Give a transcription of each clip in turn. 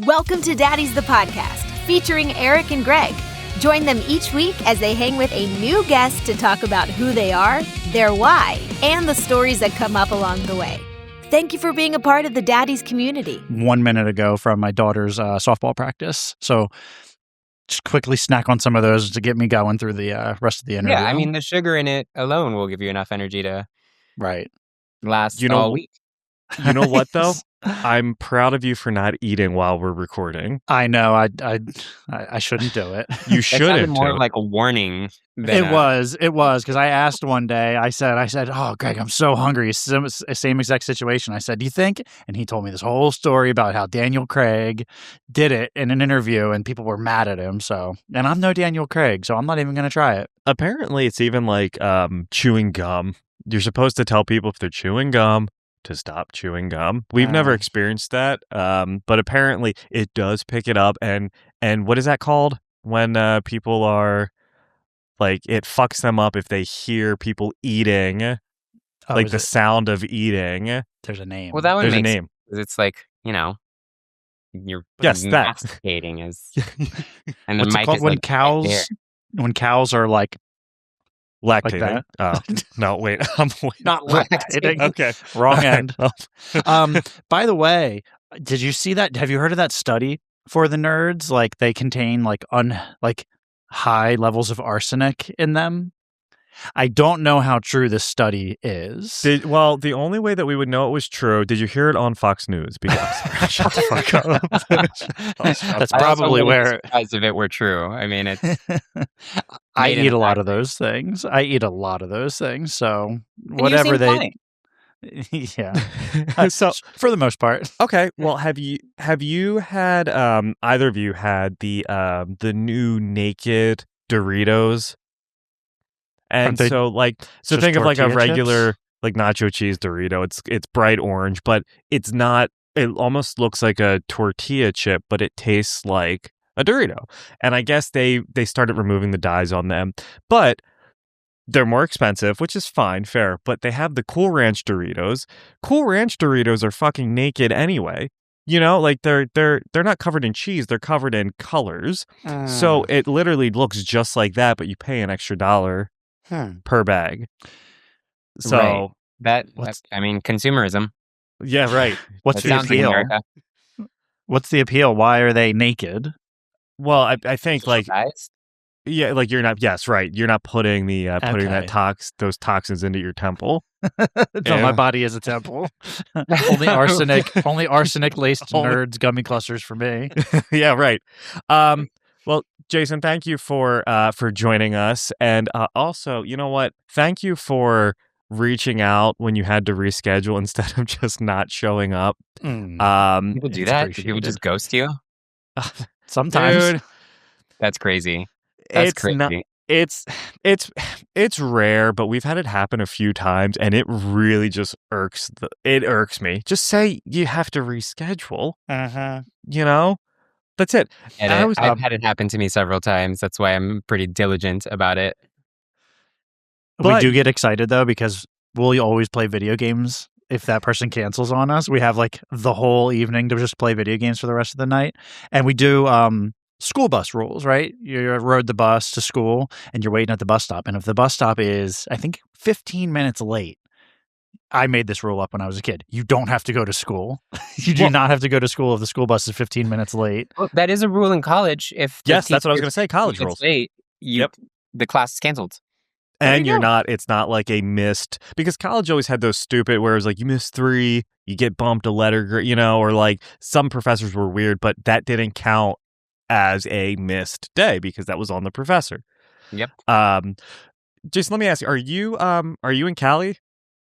Welcome to Daddies the Podcast, featuring Eric and Greg. Join them each week as they hang with a new guest to talk about who they are, their why, and the stories that come up along the way. Thank you for being a part of the Daddies community. 1 minute ago from my daughter's softball practice. So just quickly snack on some of those to get me going through the rest of the interview. Yeah, I mean, the sugar in it alone will give you enough energy to last all week. You know what, though? I'm proud of you for not eating while we're recording. I know. I shouldn't do it. You shouldn't. More like a warning. It was because I asked one day. I said, "Oh, Greg, I'm so hungry." Same exact situation. I said, "Do you think?" And he told me this whole story about how Daniel Craig did it in an interview, and people were mad at him. So, and I'm no Daniel Craig, so I'm not even going to try it. Apparently, it's even like chewing gum. You're supposed to tell people if they're chewing gum to stop chewing gum. We've never experienced that, but apparently it does pick it up. And what is that called when people are like, it fucks them up if they hear people eating, like the sound of eating. There's a name. Well, that one there's makes a name. It's like, you're masticating and the What's mic it called is when like cows when cows are like Lactating. Like Oh no! Wait, I'm not lactating. Okay, wrong end. By the way, did you see that? Have you heard of that study for the nerds? Like they contain like high levels of arsenic in them. I don't know how true this study is. The only way that we would know it was true, did you hear it on Fox News? Because shut the fuck up. That's probably where. As if it were true. I mean, it's. I eat a lot of those things. So whatever they. Yeah. So for the most part. Okay. Well, have you had either of you had the new naked Doritos? And so think of like a regular chips? Like nacho cheese Dorito. It's bright orange, but it's not. It almost looks like a tortilla chip, but it tastes like a Dorito. And I guess they started removing the dyes on them, but they're more expensive, which is fine, fair. But they have the Cool Ranch Doritos. Cool Ranch Doritos are fucking naked anyway. You know, like they're not covered in cheese; they're covered in colors. So it literally looks just like that, but you pay an extra $1 per bag. So consumerism. Yeah, right. What's the appeal? What's the appeal? Why are they naked? Well, I think like guys? Yeah, like you're not. Yes, right. You're not putting putting those toxins into your temple. No, my body is a temple. Only arsenic laced nerds gummy clusters for me. Yeah, right. Well, Jason, thank you for joining us, and also, you know what? Thank you for reaching out when you had to reschedule instead of just not showing up. People do that. People just ghost you. Sometimes. Dude, that's crazy. It's rare, but we've had it happen a few times, and it really just irks me. Just say you have to reschedule. You know. That's it. I've had it happen to me several times. That's why I'm pretty diligent about it. We do get excited, though, because we'll always play video games if that person cancels on us. We have, like, the whole evening to just play video games for the rest of the night. And we do school bus rules, right? You rode the bus to school, and you're waiting at the bus stop. And if the bus stop is, I think, 15 minutes late, I made this rule up when I was a kid. You don't have to go to school. You do not have to go to school if the school bus is 15 minutes late. Well, that is a rule in college. Yes, that's what I was going to say. College rules. Late, the class is canceled. And it's not like a missed, because college always had those stupid where it was like, you missed 3, you get bumped a letter, or like some professors were weird, but that didn't count as a missed day because that was on the professor. Yep. Just let me ask you, are you in Cali?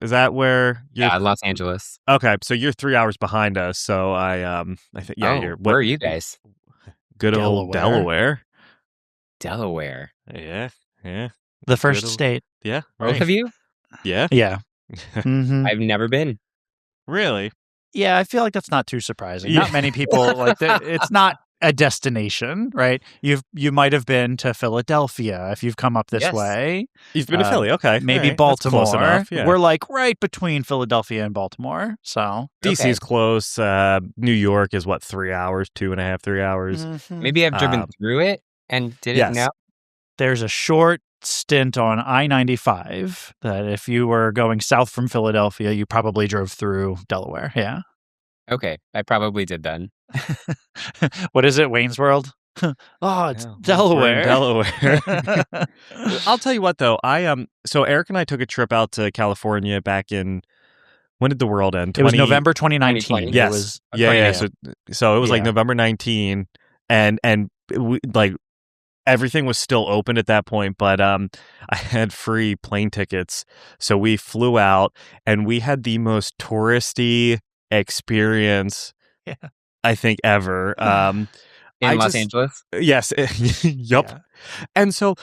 Is that where you're? Yeah, Los Angeles. Okay, so you're 3 hours behind us. So I think where are you guys? Good old Delaware. Delaware. Yeah. The first state. Yeah. Right. Both of you? Yeah. Yeah. I've never been. Really? Yeah, I feel like that's not too surprising. Not many people like that. It's not a destination, right? You might have been to Philadelphia if you've come up this way. You've been to Philly, okay? Maybe right. Baltimore. That's close enough, yeah. We're like right between Philadelphia and Baltimore, so DC's close. New York is what, 3 hours, 2.5, 3 hours. Mm-hmm. Maybe I've driven through it and didn't know. There's a short stint on I-95 that if you were going south from Philadelphia, you probably drove through Delaware. Yeah. Okay, I probably did then. What is it, Wayne's World? It's Delaware. Delaware. I'll tell you what, though. So Eric and I took a trip out to California back in, when did the world end? It was November 2019. Yes. So it was like November 19, and we, like, everything was still open at that point, but I had free plane tickets, so we flew out, and we had the most touristy experience I think ever. In Los Angeles? Yes. Yup. Yeah. And so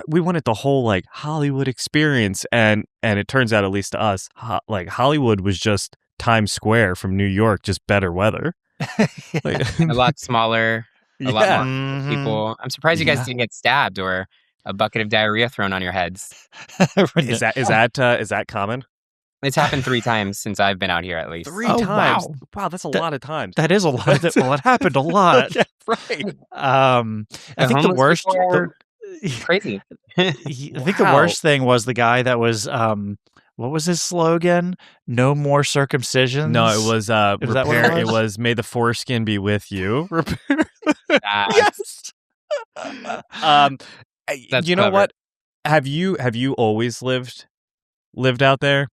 we wanted the whole like Hollywood experience, and it turns out, at least to us, like Hollywood was just Times Square from New York, just better weather. Like, a lot smaller, a lot more people. I'm surprised you guys didn't get stabbed or a bucket of diarrhea thrown on your heads. Is that common? It's happened 3 times since I've been out here, at least. 3 times? Wow, that's a lot of times. That is a lot. Well, it happened a lot. Yeah, right. I think the worst... crazy. I think the worst thing was the guy that was... what was his slogan? No more circumcisions? No, it was repair. It was may the foreskin be with you. Yes. You know what? Have you always lived out there?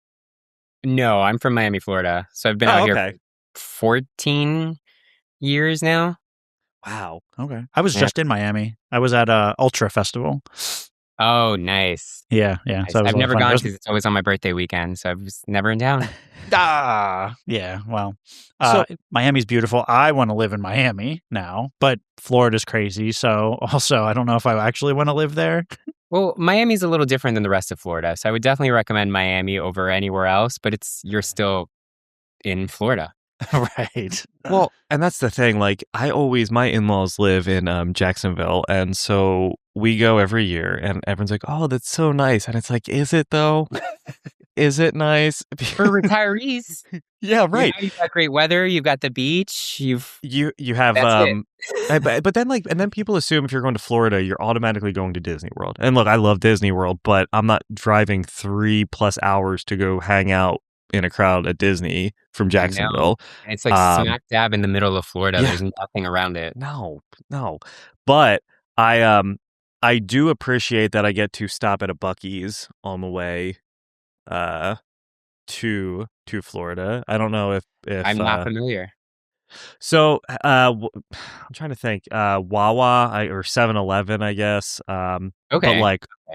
No, I'm from Miami, Florida. So I've been out here for 14 years now. Wow. Okay. I was just in Miami. I was at Ultra Festival. Oh, nice. Yeah. Nice. So I've never gone because it's always on my birthday weekend, so I was never in town. Yeah. Well, so Miami's beautiful. I want to live in Miami now, but Florida's crazy. So also, I don't know if I actually want to live there. Well, Miami's a little different than the rest of Florida, so I would definitely recommend Miami over anywhere else. But you're still in Florida. Right. Well, and that's the thing. Like, my in-laws live in Jacksonville, and so we go every year, and everyone's like, "Oh, that's so nice," and it's like, "Is it though? Is it nice for retirees?" Yeah, right. You've got great weather. You've got the beach. You have but then and then people assume if you're going to Florida, you're automatically going to Disney World. And look, I love Disney World, but I'm not driving 3+ hours to go hang out in a crowd at Disney from Jacksonville. It's like smack dab in the middle of Florida. Yeah. There's nothing around it. No. But I do appreciate that I get to stop at a Buc-ee's on the way to Florida. I don't know if I'm not familiar. So I'm trying to think. Wawa or 7-Eleven, I guess. But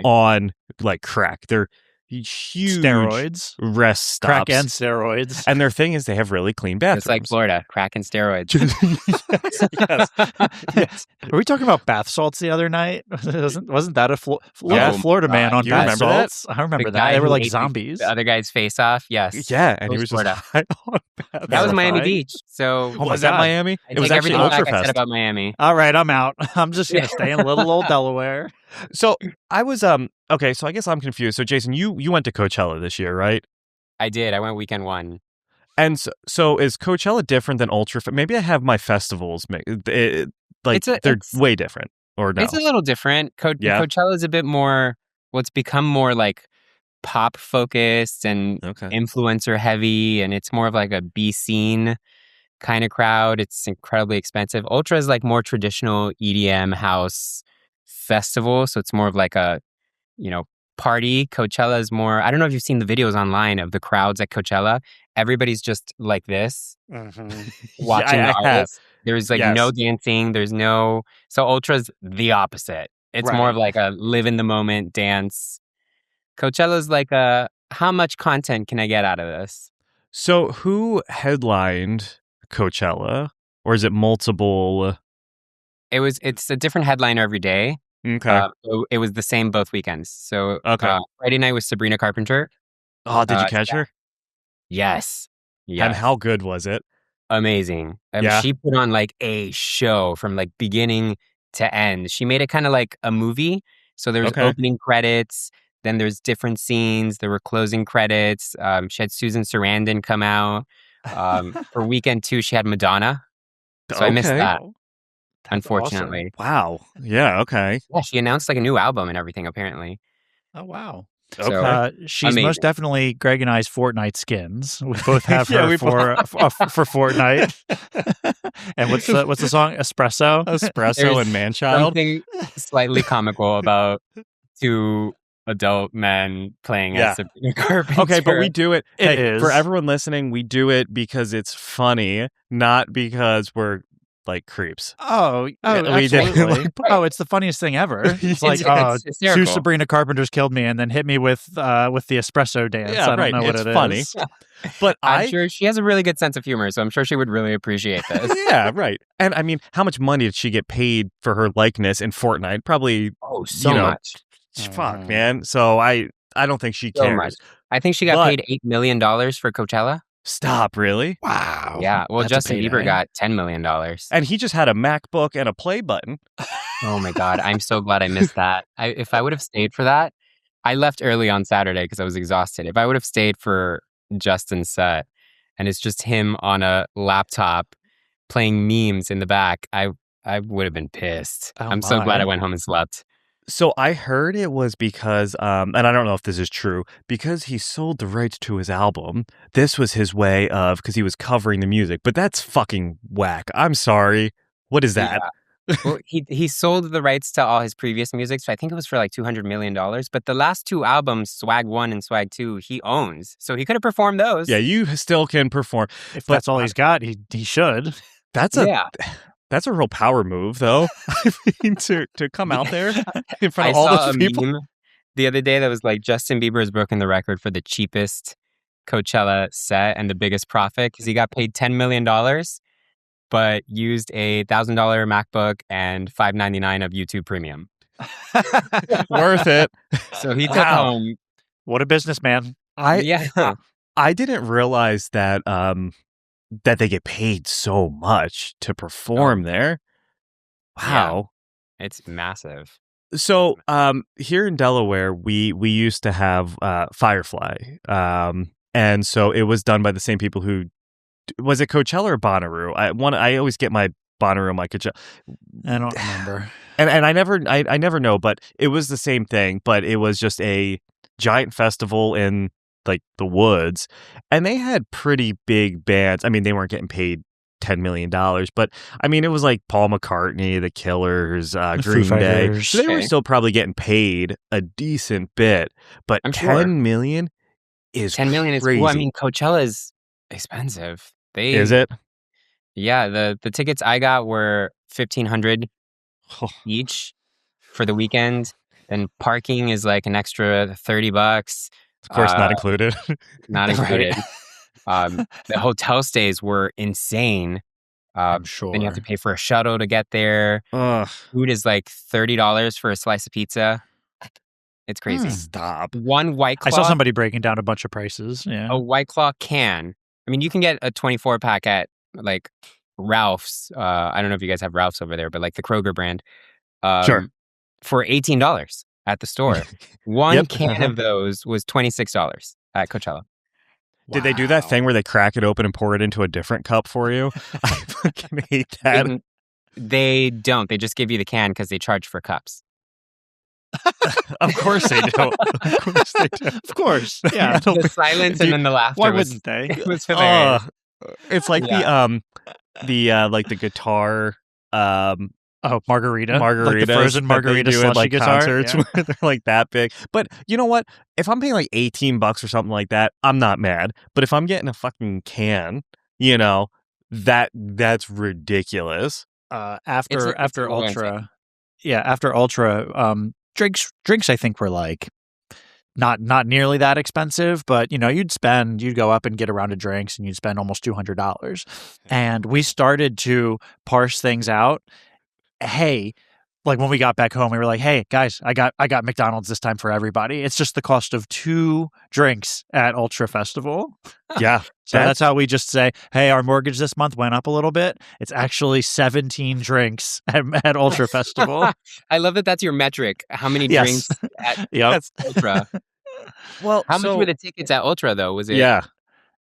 on like crack. They're huge steroids, rest stops, crack and steroids. And their thing is they have really clean bathrooms. It's like Florida, crack and steroids. Yes. Were we talking about bath salts the other night? Wasn't that a Florida man on bath salts? I remember that. They were like zombies. The other guy's face off. Yes. Yeah, and he was Florida. Just high on bath. That was Miami Beach. So was that Miami? It was actually everything I said about Miami. All right, I'm out. I'm just gonna stay in little old Delaware. So I was okay. So I guess I'm confused. So Jason, you went to Coachella this year, right? I did. I went weekend 1. And so is Coachella different than Ultra? Maybe I have my festivals they're way different, or no? It's a little different. Coachella is a bit more. It's become more like pop focused and influencer heavy, and it's more of like a B scene kind of crowd. It's incredibly expensive. Ultra is like more traditional EDM house festival, so it's more of like a party. Coachella is more, I don't know if you've seen the videos online of the crowds at Coachella. Everybody's just like this watching the artists. There's like no dancing, so Ultra's the opposite. It's more of like a live in the moment dance. Coachella's like how much content can I get out of this? So who headlined Coachella, or is it multiple? It's a different headliner every day. Okay. It was the same both weekends. So Friday night was Sabrina Carpenter. Oh, did you catch her? Yes. And how good was it? amazing. She put on like a show from like beginning to end. She made it kind of like a movie. So there's opening credits, then there's different scenes. There were closing credits. She had Susan Sarandon come out. For weekend 2, she had Madonna. So I missed that, unfortunately. Awesome. Wow. Yeah, okay. Yeah, she announced like a new album and everything, apparently. Oh, wow. So, she's most definitely Greg and I's Fortnite skins. We both have her for Fortnite. And what's the song? Espresso and Manchild. Something slightly comical about 2 adult men playing as Sabrina Carpenter. Okay, but we do it. Is. For everyone listening, we do it because it's funny, not because we're like creeps. Oh, absolutely. It's the funniest thing ever. It's like, it's 2 Sabrina Carpenters killed me and then hit me with the espresso dance. I don't know what it's it funny. is. But I'm sure she has a really good sense of humor, so I'm sure she would really appreciate this. Yeah, right. And I mean, how much money did she get paid for her likeness in Fortnite? Probably so much. Fuck, man. So I don't think she cares. So much. I think she got paid $8 million for Coachella. Stop, really? Wow. Yeah. Well, That's Justin Bieber got $10 million. And he just had a MacBook and a play button. Oh my God. I'm so glad I missed that. If I would have stayed for that, I left early on Saturday because I was exhausted. If I would have stayed for Justin's set and it's just him on a laptop playing memes in the back, I would have been pissed. I'm so glad I went home and slept. So I heard it was because, and I don't know if this is true, because he sold the rights to his album. This was his way of, because he was covering the music. But that's fucking whack. I'm sorry. What is that? Yeah. Well, he sold the rights to all his previous music, so I think it was for like $200 million. But the last 2 albums, Swag 1 and Swag 2, he owns. So he could have performed those. Yeah, you still can perform. If that's all he's got, he should. That's a real power move, though. I mean, to come out there in front of all those people. Meme the other day that was like, Justin Bieber has broken the record for the cheapest Coachella set and the biggest profit because he got paid $10 million, but used a $1,000 MacBook and $5.99 of YouTube Premium. Worth it. So he took home. What a businessman. I didn't realize that that they get paid so much to perform there. Wow. Yeah, it's massive. So here in Delaware, we used to have Firefly. And so it was done by the same people who, was it Coachella or Bonnaroo? I always get my Bonnaroo, my Coachella. I don't remember. And I never know, but it was the same thing, but it was just a giant festival in like the woods, and they had pretty big bands. I mean, they weren't getting paid $10 million, but I mean, it was like Paul McCartney, The Killers, Green Day. So they were still probably getting paid a decent bit, but $10 million is $10 million crazy. Well, I mean, Coachella is expensive. Is it? Yeah, the tickets I got were $1,500 each for the weekend, and parking is like an extra $30. Of course, not included. Not included. The hotel stays were insane. I'm sure. Then you have to pay for a shuttle to get there. Food is like $30 for a slice of pizza. It's crazy. Stop. One White Claw. I saw somebody breaking down a bunch of prices. Yeah. A White Claw can. I mean, you can get a 24-pack at like Ralph's. I don't know if you guys have Ralph's over there, but like the Kroger brand. Sure. For $18 at the store. One can of those was $26 at Coachella. Did they do that thing where they crack it open and pour it into a different cup for you? I fucking hate that. They don't. They just give you the can because they charge for cups. Of course they do. Of course they do. Of course. Yeah. The silence and then the laughter. Why wouldn't they? It was hilarious. It's like the guitar margarita. Like the frozen margarita slushy like guitar. concerts where they're like that big. But you know what? If I'm paying like $18 or something like that, I'm not mad. But if I'm getting a fucking can, you know, that's ridiculous. After Ultra. Yeah, after Ultra, drinks I think were like not nearly that expensive, but you know, you'd go up and get a round of drinks and you'd spend almost $200. And we started to parse things out. Hey, like when we got back home, we were like, "Hey guys, I got McDonald's this time for everybody. It's just the cost of 2 drinks at Ultra Festival." Yeah. So that's how we just say, "Hey, our mortgage this month went up a little bit. It's actually 17 drinks at Ultra Festival." I love that that's your metric. How many drinks at Ultra? Well, how much were the tickets at Ultra though? Was it? Yeah.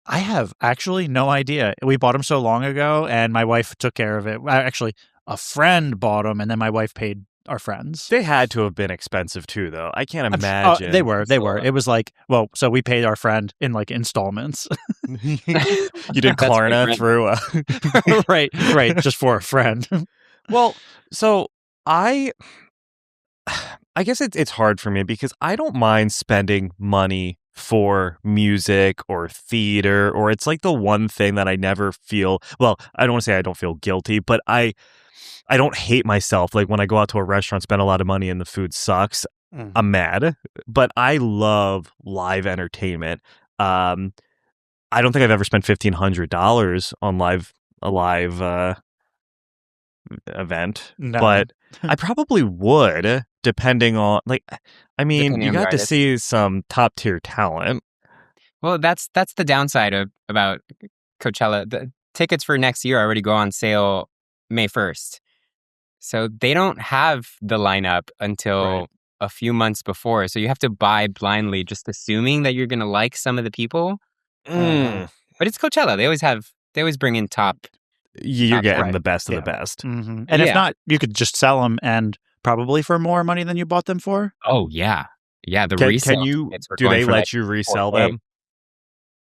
I have actually no idea. We bought them so long ago, and my wife took care of it. Actually, a friend bought them, and then my wife paid our friends. They had to have been expensive too, though. I can't imagine. They were. It was like, well, so we paid our friend in like installments. You did Klarna through right, just for a friend. Well, so I guess it's hard for me because I don't mind spending money for music or theater, or it's like the one thing that I never feel, well, I don't want to say I don't feel guilty, but I don't hate myself. Like when I go out to a restaurant, spend a lot of money and the food sucks, I'm mad. But I love live entertainment. I don't think I've ever spent $1,500 on a live event, but I probably would, depending on, like, I mean, you got to see some top tier talent. Well, that's the downside about Coachella. The tickets for next year already go on sale May 1st. So they don't have the lineup until a few months before. So you have to buy blindly, just assuming that you're going to like some of the people. But it's Coachella. They always bring in top. You're getting the best of the best. Mm-hmm. And if not, you could just sell them and probably for more money than you bought them for. Oh, yeah. Yeah, the resale. Do they let you resell them?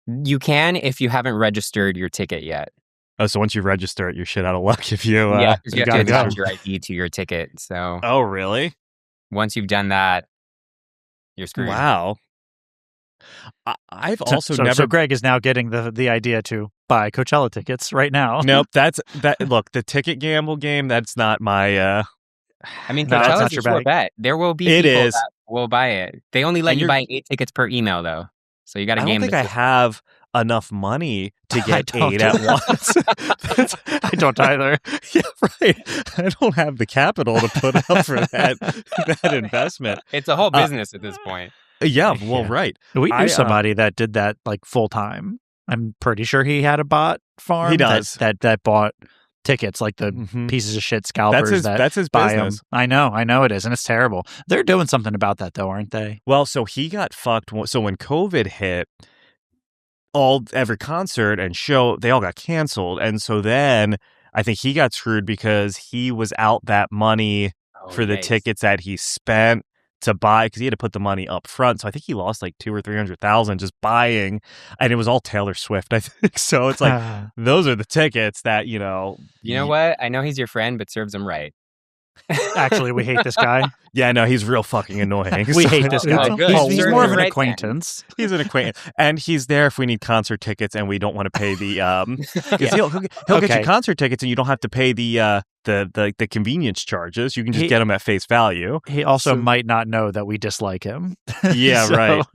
You can if you haven't registered your ticket yet. Oh, so once you register it, you're shit out of luck if you... you have to attach your ID to your ticket. So. Oh, really? Once you've done that, you're screwed. Wow. I've also never... So Greg is now getting the idea to buy Coachella tickets right now. Nope, look, the ticket gamble game, that's not my... I mean, Coachella's a sure bet. There will be people that will buy it. They only let you buy 8 tickets per email, though. So you got to game. I don't think I have enough money to get 8 at once. I don't either. Yeah, right. I don't have the capital to put up for that investment. It's a whole business at this point. Yeah, well, right. We knew somebody that did that like full time. I'm pretty sure he had a bot farm. He does that bought tickets, like the pieces of shit scalpers. That's his buy business. Them. I know it is, and it's terrible. They're doing something about that though, aren't they? Well, so he got fucked. So when COVID hit, every concert and show, they all got canceled, and so then I think he got screwed because he was out that money for the tickets that he spent to buy, because he had to put the money up front. So I think he lost like $200,000 or $300,000 just buying, and it was all Taylor Swift, I think. So it's like those are the tickets that You know what? I know he's your friend, but serves him right. Actually, we hate this guy. Yeah, no, he's real fucking annoying. We hate this guy. He's more of an acquaintance. He's an acquaintance, and he's there if we need concert tickets and we don't want to pay the. He'll get you concert tickets and you don't have to pay the convenience charges. You can just get them at face value. He also might not know that we dislike him. Yeah, right.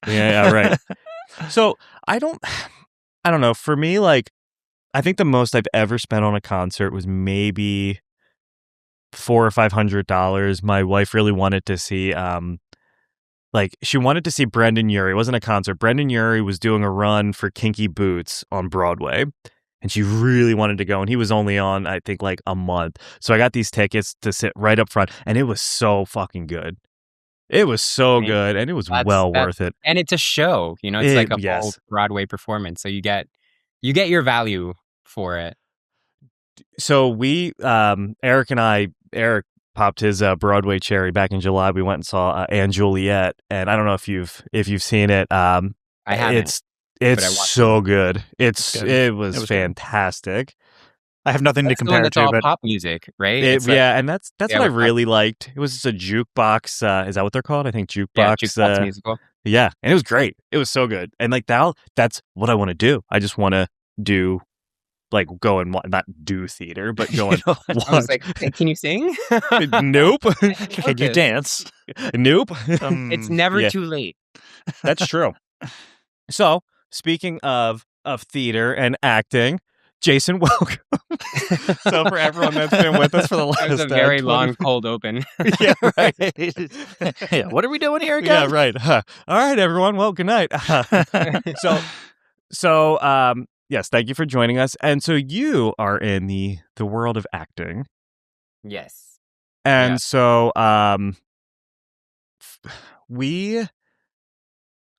Yeah, right. So I don't know. For me, like, I think the most I've ever spent on a concert was maybe $400 or $500. My wife really wanted to see, she wanted to see Brendan Urie. It wasn't a concert. Brendan Urie was doing a run for Kinky Boots on Broadway, and she really wanted to go. And he was only on, I think, like a month. So I got these tickets to sit right up front, and it was so fucking good. It was so good, and it was worth it. And it's a show, it's like a whole Broadway performance. So you get your value for it. So we, Eric popped his Broadway cherry back in July. We went and saw Anne Juliet, and I don't know if you've seen it. I haven't. It's so good. It was fantastic. I have nothing to compare it to. All pop music, right? And that's what I really liked. It was just a jukebox. Is that what they're called? I think jukebox. Yeah, jukebox musical. Yeah, and it was great. It was so good. And like that's what I want to do. I just want to do, like, go and not do theater, but go and watch. I was like, hey, can you sing? Nope. Can you dance? Nope. It's never too late. That's true. So, speaking of theater and acting, Jason, welcome. So for everyone that's been with us for the last it was a very long cold open. Yeah, right. Yeah, what are we doing here again? Yeah, right. All right, everyone. Well, good night. So, yes, thank you for joining us. And so you are in the world of acting. Yes. And so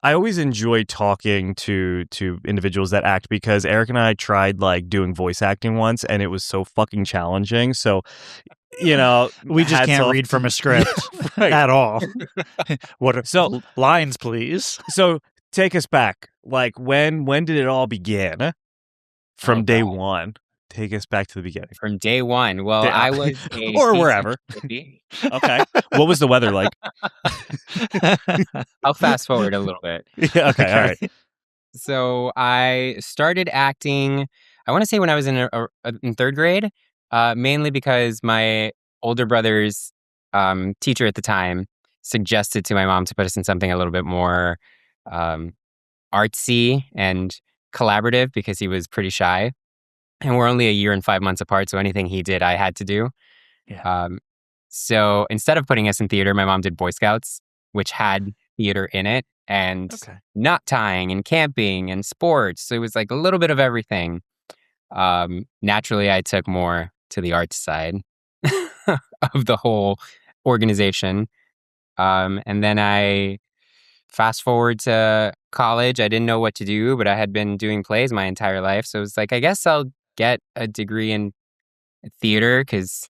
I always enjoy talking to individuals that act because Eric and I tried like doing voice acting once and it was so fucking challenging. So, we just can't read from a script at all. So lines, please. So take us back. Like when did it all begin? From day one. Take us back to the beginning. From day one. Well, I was or wherever. Okay. What was the weather like? I'll fast forward a little bit. Yeah, okay. All right. So I started acting, I want to say when I was in third grade, mainly because my older brother's teacher at the time suggested to my mom to put us in something a little bit more artsy and collaborative because he was pretty shy. And we're only a year and 5 months apart, so anything he did, I had to do. Yeah. So instead of putting us in theater, my mom did Boy Scouts, which had theater in it, and knot tying and camping and sports. So it was like a little bit of everything. Naturally, I took more to the arts side of the whole organization. And then I fast forward to college. I didn't know what to do, but I had been doing plays my entire life. So it was like, I guess I'll get a degree in theater because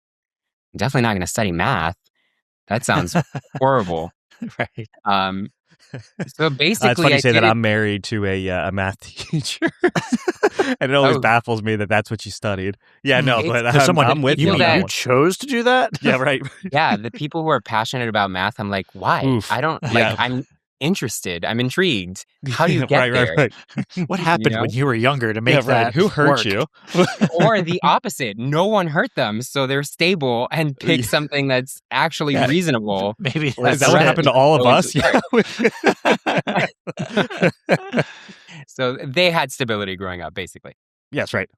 I'm definitely not going to study math. That sounds horrible. Right. So basically, it's funny you say that I'm married to a math teacher, and it always baffles me that that's what you studied. Yeah, no, but I'm with you. You chose to do that? Yeah, right. Yeah, the people who are passionate about math, I'm like, why? Oof. I don't like. I'm interested. I'm intrigued. How do you get there? Right. What happened when you were younger to make that Who hurt work? you? Or the opposite. No one hurt them, so they're stable and pick something that's actually reasonable. Maybe is that what happened to all of us? Yeah. So they had stability growing up, basically. Yes, right.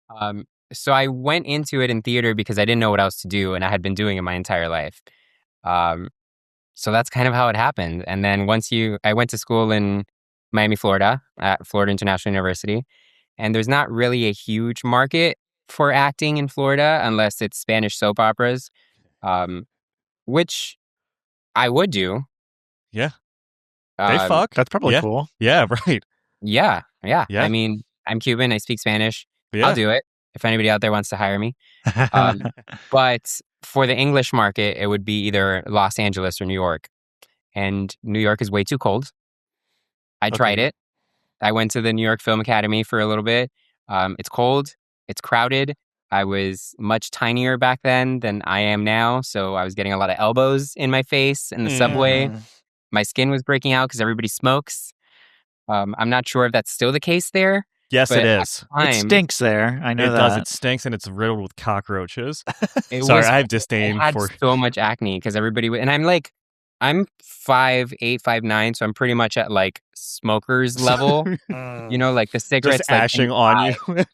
So I went into it in theater because I didn't know what else to do, and I had been doing it my entire life. So that's kind of how it happened. And then I went to school in Miami, Florida, at Florida International University. And there's not really a huge market for acting in Florida unless it's Spanish soap operas, which I would do. Yeah. They fuck. That's probably cool. Yeah, right. Yeah. I mean, I'm Cuban. I speak Spanish. Yeah. I'll do it if anybody out there wants to hire me. But for the English market, it would be either Los Angeles or New York. And New York is way too cold. I tried it. I went to the New York Film Academy for a little bit. It's cold. It's crowded. I was much tinier back then than I am now. So I was getting a lot of elbows in my face in the subway. My skin was breaking out because everybody smokes. I'm not sure if that's still the case there. Yes, it is. It stinks there. I know it that. Does. It stinks and it's riddled with cockroaches. Sorry, I have disdain I had for so much acne because everybody and I'm 5'8", 5'9", so I'm pretty much at like smoker's level. Like the cigarettes just ashing on you.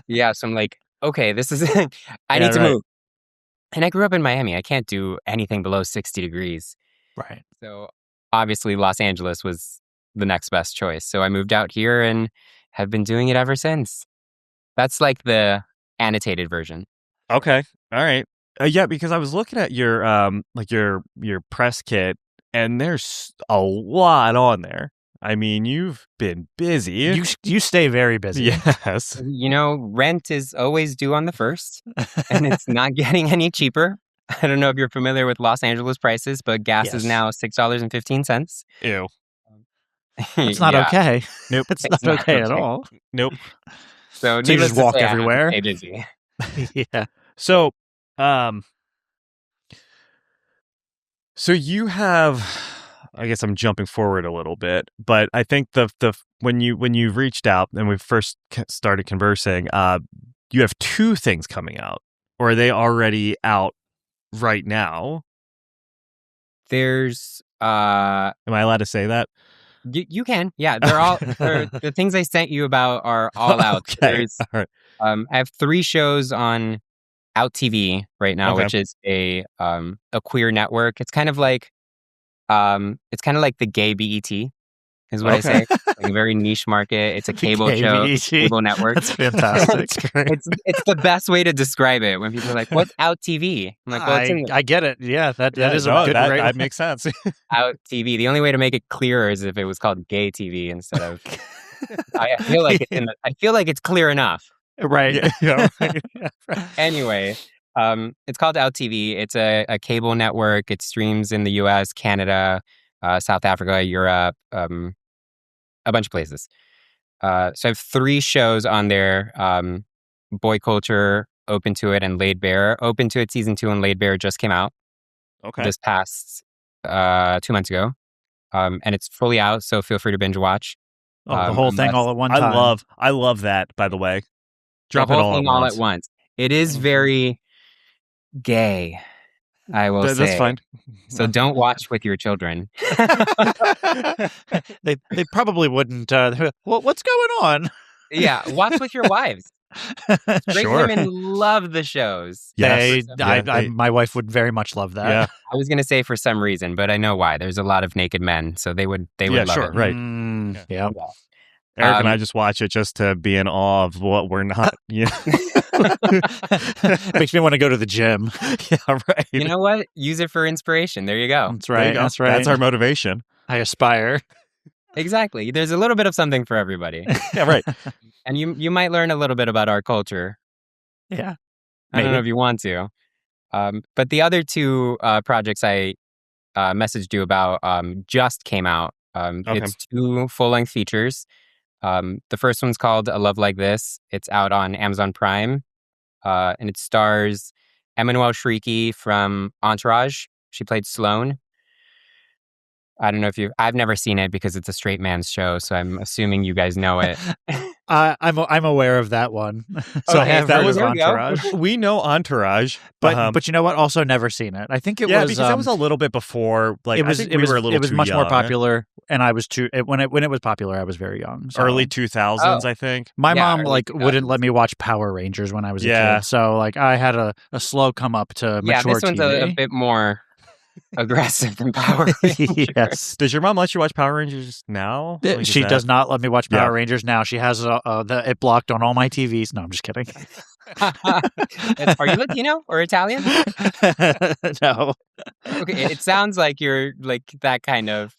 Yeah, so I'm like, okay, this is I need to move. And I grew up in Miami. I can't do anything below 60 degrees. Right. So obviously Los Angeles was the next best choice. So I moved out here and have been doing it ever since. That's like the annotated version. Okay. All right. Yeah, because I was looking at your your press kit, and there's a lot on there. I mean, you've been busy. You stay very busy. Yes. Rent is always due on the 1st, and it's not getting any cheaper. I don't know if you're familiar with Los Angeles prices, but gas is now $6.15. Ew. It's not okay. Nope. It's not okay at all. Nope. So you just walk everywhere. Stay busy. Yeah. So, so you have, I guess I'm jumping forward a little bit, but I think the when you reached out and we first started conversing, you have 2 things coming out, or are they already out right now? There's Am I allowed to say that? You can. Yeah, they're all the things I sent you about are all out. Okay. All right. I have 3 shows on OUTtv right now, which is a queer network. It's kind of like the gay BET. Is what I say. Like a very niche market. It's a cable show, cable network. That's fantastic. It's the best way to describe it when people are like, "What's OUTtv?" I'm like, "Well, I get it. Yeah, that is a good way. That makes sense. OUTtv. The only way to make it clearer is if it was called gay TV instead of. I feel like it's clear enough. Right. Yeah. Anyway, it's called OUTtv. It's a cable network. It streams in the U.S., Canada, South Africa, Europe, a bunch of places. So I have 3 shows on there. Boy Culture, Open to It, and Laid Bare. Open to It season 2 and Laid Bare just came out. This past 2 months ago. And it's fully out, so feel free to binge watch. The whole thing all at one time. I love that, by the way. Drop the whole thing all at once. It is very gay. I will say. That's fine. So don't watch with your children. They probably wouldn't. What's going on? Yeah, watch with your wives. Straight women love the shows. Yes. My wife would very much love that. Yeah. I was going to say for some reason, but I know why. There's a lot of naked men, so they would love it. Right. Yeah. Eric and I just watch it just to be in awe of what we're not. Makes me want to go to the gym. Yeah, right. You know what? Use it for inspiration. There you go. That's right. That's right. That's our motivation. I aspire. Exactly. There's a little bit of something for everybody. Yeah, right. And you might learn a little bit about our culture. Yeah. I don't know if you want to. But the other 2 projects I messaged you about just came out. It's 2 full-length features. The first one's called A Love Like This. It's out on Amazon Prime. And it stars Emmanuelle Shrieky from Entourage. She played Sloane. I don't know if I've never seen it because it's a straight man's show, so I'm assuming you guys know it. I'm aware of that one. So Okay, that was Entourage. We know Entourage, but you know what? Also never seen it. I think it was because that was a little bit before. Like I think we were a little. It was too much young, more popular, and I was too when it was popular. I was very young. So. Early 2000s, I think. My mom wouldn't let me watch Power Rangers when I was a kid, so I had a slow come up to mature this one's TV. a bit more aggressive than Power Rangers. Yes. Does your mom let you watch Power Rangers now? She does not let me watch Power Rangers now. She has it blocked on all my TVs. No, I'm just kidding. Are you Latino or Italian? No. Okay, it sounds like you're like that kind of.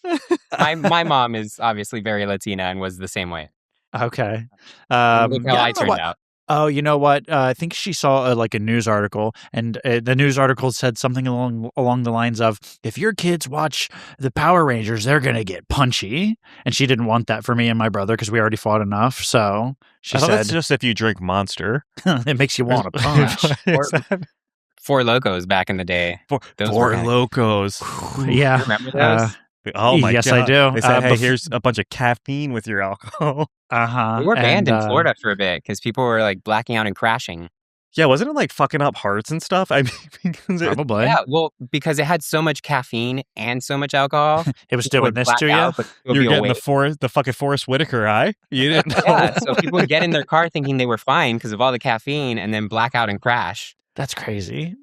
My mom is obviously very Latina and was the same way. Okay. Look how I turned out. Oh, you know what? I think she saw a news article, and the news article said something along the lines of, "If your kids watch the Power Rangers, they're gonna get punchy." And she didn't want that for me and my brother because we already fought enough. So she said, "That's just if you drink Monster, it makes you want to punch." Four Locos back in the day. Four Locos. Yeah, remember those? Oh my yes, God. I do. They said, "Hey, here's a bunch of caffeine with your alcohol." We were banned in Florida for a bit because people were like blacking out and crashing. Yeah, wasn't it like fucking up hearts and stuff? I mean, probably. Yeah, well, because it had so much caffeine and so much alcohol. It was doing this to you. You're getting the fucking Forrest Whitaker eye. You didn't know. Yeah, so people would get in their car thinking they were fine because of all the caffeine, and then black out and crash. That's crazy.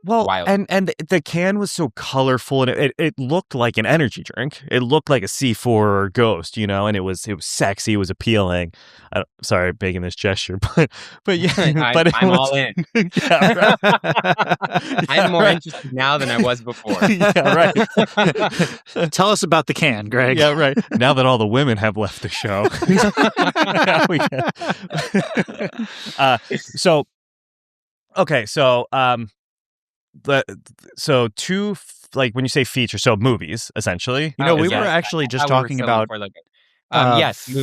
Well, wild. and the can was so colorful, and it looked like an energy drink. It looked like a C4 Ghost, and it was sexy. It was appealing. Sorry, making this gesture, but yeah, I'm all in. Yeah, right. I'm more interested now than I was before. Yeah, right. Tell us about the can, Greg. Yeah, right. Now that all the women have left the show, so. Okay, so two like when you say feature, so movies essentially. We were actually just talking about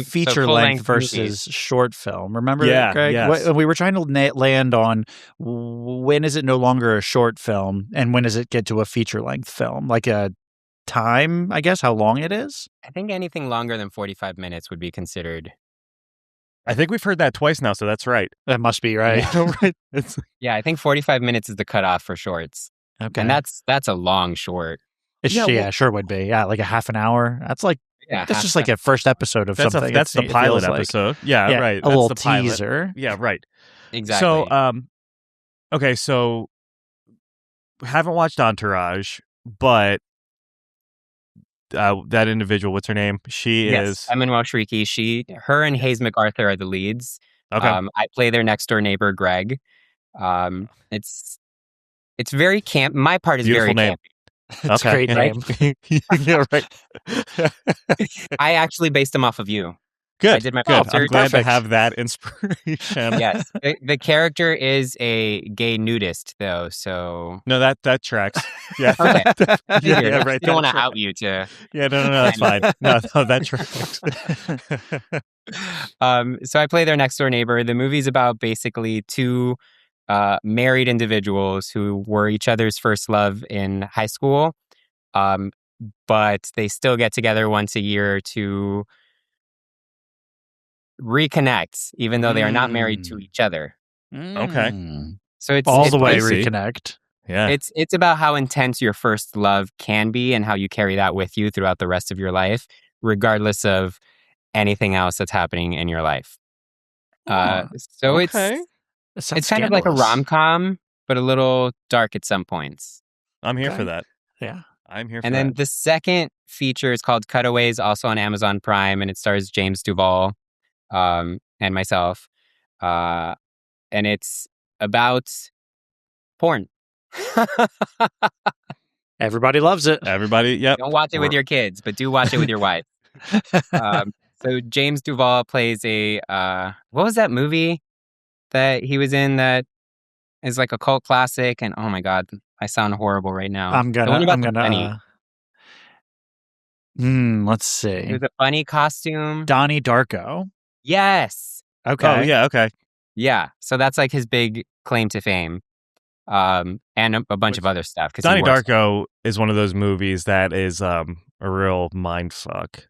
feature length versus movies. Short film. Remember, Greg? Yes. We were trying to land on when is it no longer a short film and when does it get to a feature length film, like a time, I guess, how long it is. I think anything longer than 45 minutes would be considered. I think we've heard that twice now, so that's right. That must be right. Right. Yeah, I think 45 minutes is the cutoff for shorts. Okay. And that's a long short. Sure would be. Yeah, like a half an hour. That's like Yeah, that's just like a first episode of something. That's the pilot episode. Like. Yeah, right. A little teaser. Yeah, right. Exactly. So, okay, so haven't watched Entourage, but that individual, what's her name? She is Emmanuelle Shrieky. Her and Hayes MacArthur are the leads. Okay. I play their next door neighbor, Greg. It's very camp. My part is Beautiful very name. campy. It's a great name. Yeah, right. I actually based them off of you. Good. I did my good. research. I'm glad to have that inspiration. Yes. The character is a gay nudist, though, so... No, that tracks. Yeah. Okay. Yeah, right. I don't want to out you to... Yeah, no, that's fine. No, that tracks. So I play their next door neighbor. The movie's about basically two married individuals who were each other's first love in high school, but they still get together once a year to reconnect, even though they are not married to each other. Okay. So it's all the way spicy. reconnect. Yeah. It's about how intense your first love can be and how you carry that with you throughout the rest of your life, regardless of anything else that's happening in your life. So it's kind of like a rom-com, but a little dark at some points. I'm here for that. Yeah. I'm here for and that. And then the second feature is called Cutaways, also on Amazon Prime, and it stars James Duval and myself. And it's about porn. Everybody loves it. Everybody, yep. Don't watch it with your kids, but do watch it with your wife. So James Duval plays a what was that movie that he was in that is like a cult classic? And oh my god, I sound horrible right now. Let's see. It was a funny costume. Donnie Darko. Yes. Okay. Oh yeah. Okay. Yeah. So that's like his big claim to fame. And a bunch of other stuff. Donnie Darko is one of those movies that is a real mind fuck.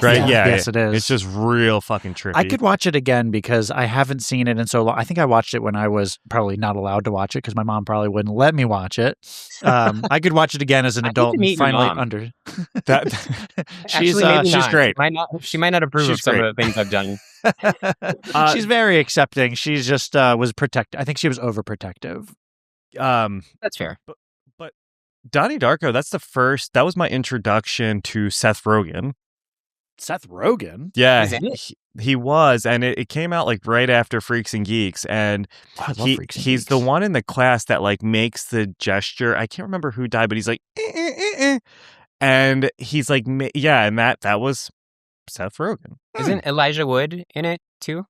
Right? Yeah. Yes, it is. It's just real fucking trippy. I could watch it again because I haven't seen it in so long. I think I watched it when I was probably not allowed to watch it because my mom probably wouldn't let me watch it. I could watch it again as an adult and finally under. She's great. She might not approve of some of the things I've done. She's very accepting. She's just was protective. I think she was overprotective. That's fair. But Donnie Darko, that was my introduction to Seth Rogen. Seth Rogen? Yeah, he was, and it came out like right after Freaks and Geeks, and he's the one in the class that like makes the gesture. I can't remember who died, but he's like, and he's like, yeah, and that was Seth Rogen. Isn't Elijah Wood in it too?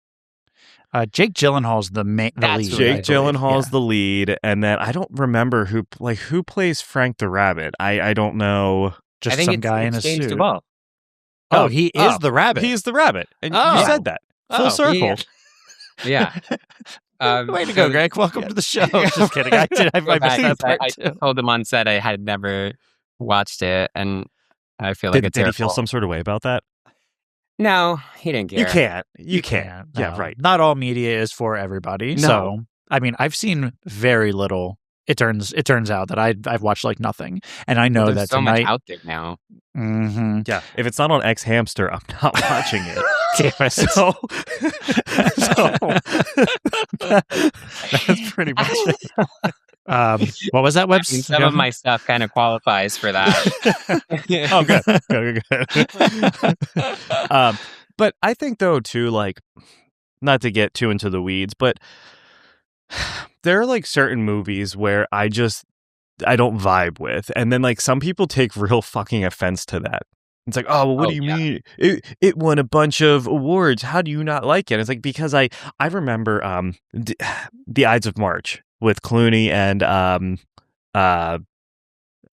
Jake Gyllenhaal's the lead. Jake Gyllenhaal's the lead, and then I don't remember who plays Frank the Rabbit. I don't know. Just some guy in a James suit. Duval. Oh, he is the rabbit. He's the rabbit. And you said that. Full circle. Yeah. Way to go, Greg. Welcome to the show. Just kidding. I missed that part too. I told him on set I had never watched it, and I feel like did he feel some sort of way about that? No, he didn't care. You can't. No. Yeah, right. Not all media is for everybody. No. So, I mean, I've seen very little. It turns out that I've watched like nothing, and I know that so tonight much out there now. Mm-hmm. Yeah, if it's not on X Hamster, I'm not watching it. Damn it. So that's pretty much it. What was that website? Some of my stuff kind of qualifies for that. Oh, good. But I think though too, like, not to get too into the weeds, but there are like certain movies where I don't vibe with, and then like some people take real fucking offense to that. It's like, oh, well, what do you mean? It won a bunch of awards. How do you not like it? It's like, because I remember The Ides of March with Clooney and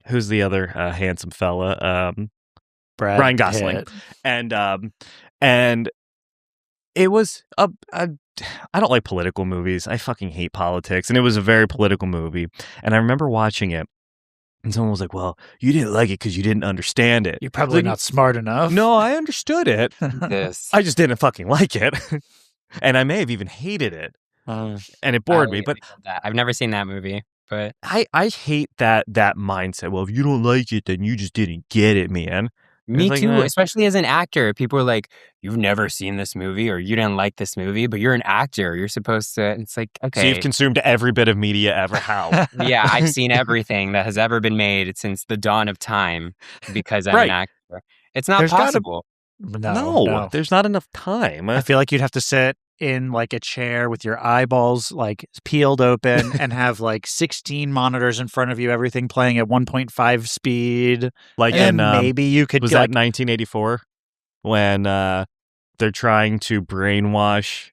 who's the other handsome fella? Ryan Gosling. Pitt. And it was I don't like political movies. I fucking hate politics. And it was a very political movie. And I remember watching it. And someone was like, well, you didn't like it because you didn't understand it. You're probably not smart enough. No, I understood it. I just didn't fucking like it. And I may have even hated it. And it bored me. But I've never seen that movie. But I hate that mindset. Well, if you don't like it, then you just didn't get it, man. Me too, especially as an actor. People are like, you've never seen this movie or you didn't like this movie, but you're an actor. You're supposed to. It's like, okay. So you've consumed every bit of media ever. How? Yeah, I've seen everything that has ever been made since the dawn of time because I'm an actor. It's not possible. No, there's not enough time. I feel like you'd have to sit in like a chair with your eyeballs like peeled open and have like 16 monitors in front of you, everything playing at 1.5 speed. Like, and maybe you could. Was that 1984 when they're trying to brainwash?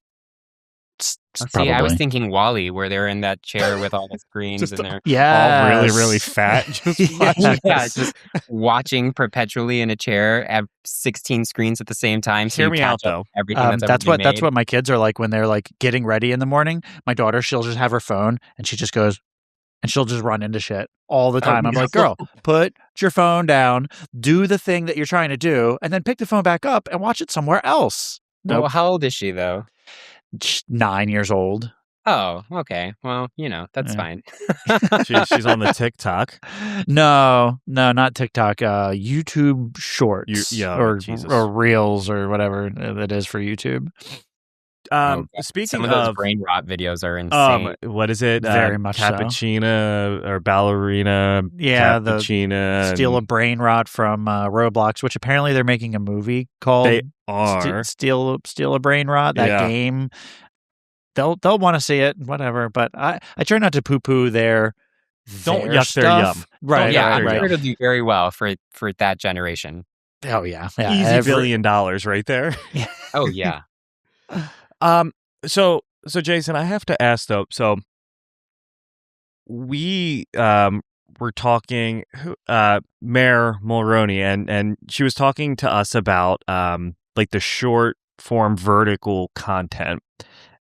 See, I was thinking WALL-E, where they're in that chair with all the screens and they're all really, really fat. Just watching perpetually in a chair at 16 screens at the same time. So hear me out, though. Everything that's what my kids are like when they're like getting ready in the morning. My daughter, she'll just have her phone and she just goes and she'll just run into shit all the time. I'm like, girl, put your phone down, do the thing that you're trying to do, and then pick the phone back up and watch it somewhere else. Well, how old is she though? 9 years old. Oh, okay. Well, that's fine. She's on the TikTok. No, not TikTok. YouTube Shorts, or Reels, or whatever it is for YouTube. Speaking some of those brain rot videos are insane. What is it? Very much Cappuccina or ballerina? Yeah, Cappuccina. Steal a brain rot from Roblox, which apparently they're making a movie called. They are Steal a brain rot. That game. They'll want to see it, whatever. But I try not to poo poo their. Don't yuck their yum. Right. I'm sure it'll do very well for that generation. Oh yeah. Easy $1 billion right there. Oh yeah. So Jason, I have to ask though. So we were talking, Mayor Mulroney, and she was talking to us about like the short form vertical content.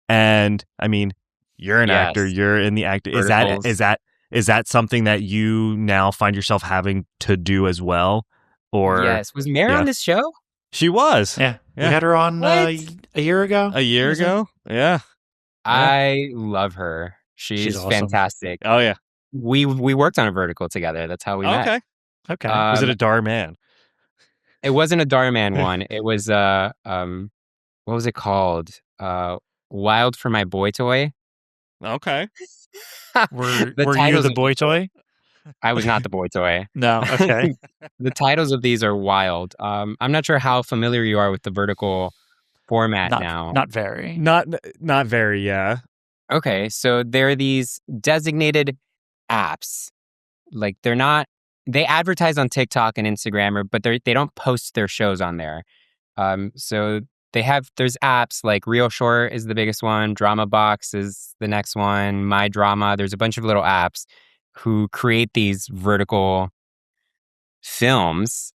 And I mean, you're an actor, you're in the actor. Is that something that you now find yourself having to do as well? Or yes, was Mayor on this show? She was. Yeah. We had her on a year ago. A year ago? Yeah. I love her. She's awesome. Fantastic. Oh, yeah. We worked on a vertical together. That's how we met. Okay. Was it a Dar Man? It wasn't a Dar Man one. It was, what was it called? Wild for My Boy Toy. Okay. Were you the boy toy? I was not the boy toy. No, okay. The titles of these are wild. I'm not sure how familiar you are with the vertical format now. Not very. Not very, yeah. Okay, so they're these designated apps. Like they advertise on TikTok and Instagram, but they don't post their shows on there. So there's apps like Real Short is the biggest one, Drama Box is the next one, My Drama. There's a bunch of little apps who create these vertical films,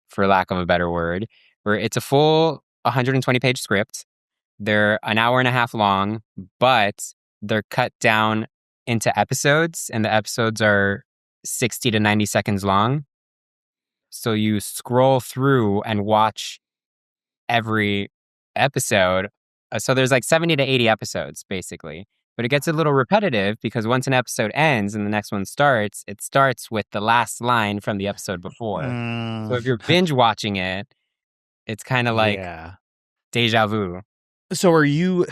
for lack of a better word, where it's a full 120-page script. They're an hour and a half long, but they're cut down into episodes, and the episodes are 60 to 90 seconds long. So you scroll through and watch every episode. So there's like 70 to 80 episodes, basically. But it gets a little repetitive because once an episode ends and the next one starts, it starts with the last line from the episode before. So if you're binge watching it, it's kind of like deja vu. So are you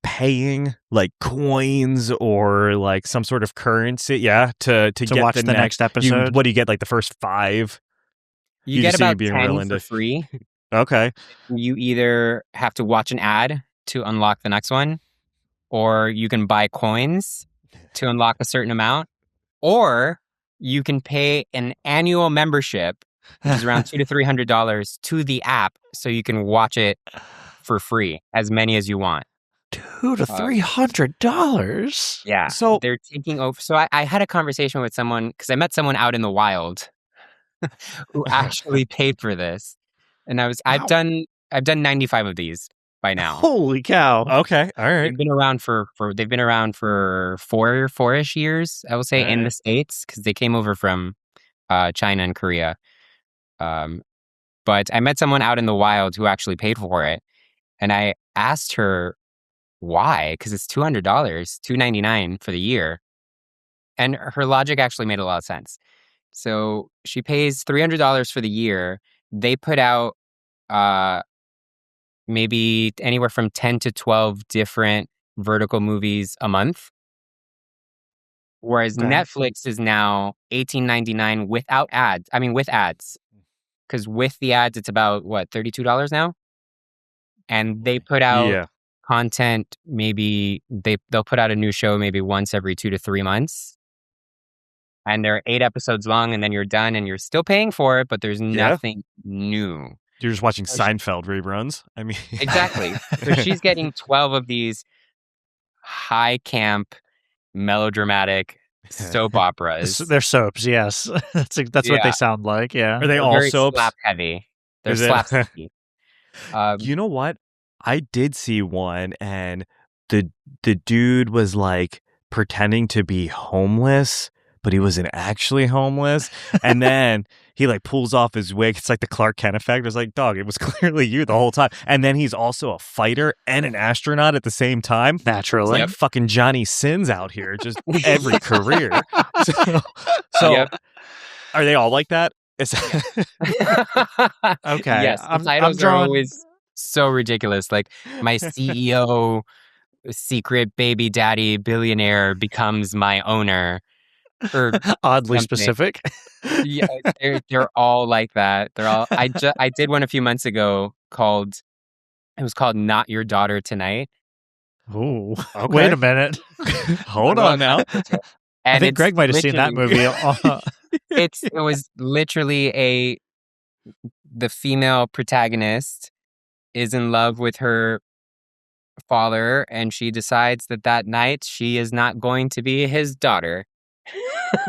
paying like coins or like some sort of currency? Yeah, to get watch the next episode. What do you get? Like the first 5? You get about 10 for free. Okay. You either have to watch an ad to unlock the next one, or you can buy coins to unlock a certain amount, or you can pay an annual membership, which is around $200 to $300 to the app, so you can watch it for free, as many as you want. $200 to $300. Yeah. So they're taking over. So I had a conversation with someone because I met someone out in the wild who actually paid for this, and I've done 95 of these by now. Holy cow! Okay, all right. They've been around for four-ish years, I will say, in the States, because they came over from China and Korea. But I met someone out in the wild who actually paid for it, and I asked her why, because it's $200, $299 for the year, and her logic actually made a lot of sense. So she pays $300 for the year. They put out maybe anywhere from 10 to 12 different vertical movies a month. Whereas Netflix is now $18.99 without ads. I mean, with ads. Because with the ads, it's about, $32 now? And they put out content, maybe they'll put out a new show maybe once every 2 to 3 months. And they're 8 episodes long, and then you're done, and you're still paying for it, but there's nothing new. You're just watching Seinfeld reruns. I mean, exactly. So she's getting 12 of these high camp, melodramatic soap operas. They're soaps, yes. That's what they sound like. Yeah. Are they all very soaps? Slap heavy. They're slap heavy. You know what? I did see one, and the dude was like pretending to be homeless, but he wasn't actually homeless. And then he like pulls off his wig. It's like the Clark Kent effect. It's like, dog, it was clearly you the whole time. And then he's also a fighter and an astronaut at the same time. Naturally. It's like fucking Johnny Sins out here, just every career. So are they all like that? Okay. Yes, the titles are always so ridiculous. Like, my CEO, secret baby daddy billionaire becomes my owner. Or oddly specific. Yeah, they're all like that. They're all. I did one a few months ago called Not Your Daughter Tonight. Oh, okay. Wait a minute. Hold on now. I think Greg might have seen that movie. It was literally the female protagonist is in love with her father, and she decides that night she is not going to be his daughter.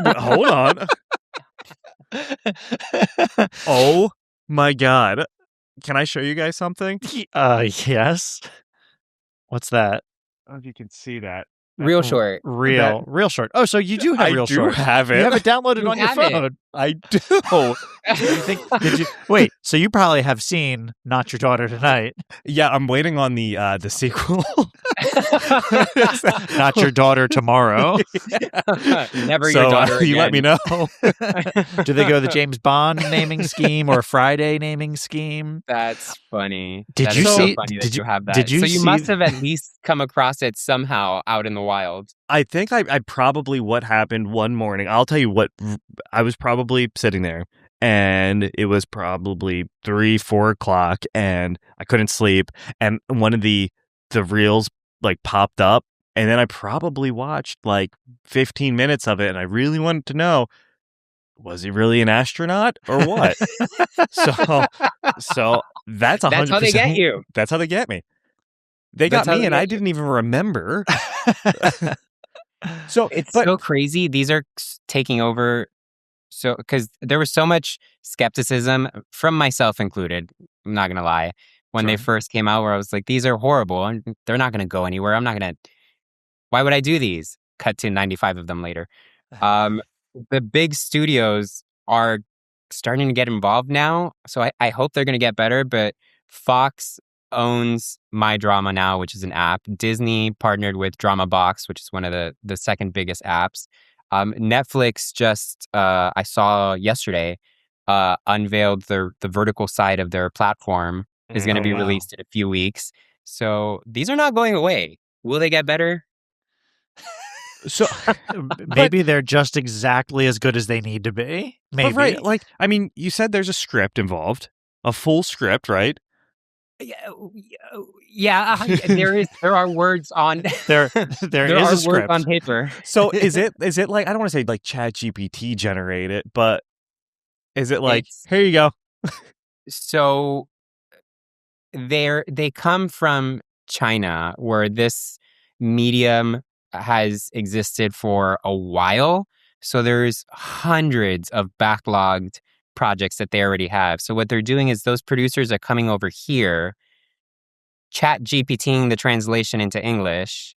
Hold on. Oh my God. Can I show you guys something? Yes. What's that? I don't know if you can see that. Real short. Real short. Oh, so you do have real short. I do have it. You have it downloaded on your phone. I do. Wait, so you probably have seen Not Your Daughter Tonight. Yeah, I'm waiting on the sequel. Not Your Daughter Tomorrow. Never your daughter again. You let me know. Do they go the James Bond naming scheme or Friday naming scheme? That's funny. Did you see? You have that. So you must have at least come across it somehow out in the wild. I think I probably what happened one morning. I'll tell you what. I was probably sitting there, and it was probably 3-4 o'clock, and I couldn't sleep. And one of the reels like popped up, and then I probably watched like 15 minutes of it, and I really wanted to know, was he really an astronaut or what? so that's 100%. That's how they get you. That's how they get me. They got me, and I didn't even remember. So crazy. These are taking over. So, because there was so much skepticism from myself included, I'm not going to lie, when they first came out, where I was like, these are horrible and they're not going to go anywhere. Why would I do these? Cut to 95 of them later. The big studios are starting to get involved now. So I hope they're going to get better, but Fox owns My Drama now, which is an app. Disney partnered with Drama Box, which is one of the second biggest apps. Netflix just, I saw yesterday, unveiled the vertical side of their platform is going to be released in a few weeks. So these are not going away. Will they get better? So maybe they're just exactly as good as they need to be. Maybe. Right. Like, I mean, you said there's a script involved, a full script, right? Yeah. There are words on there is a script on paper. So is it like, I don't want to say like ChatGPT generated, but is it like, here you go? So they come from China, where this medium has existed for a while. So there's hundreds of backlogged projects that they already have. So what they're doing is those producers are coming over here, ChatGPTing the translation into English,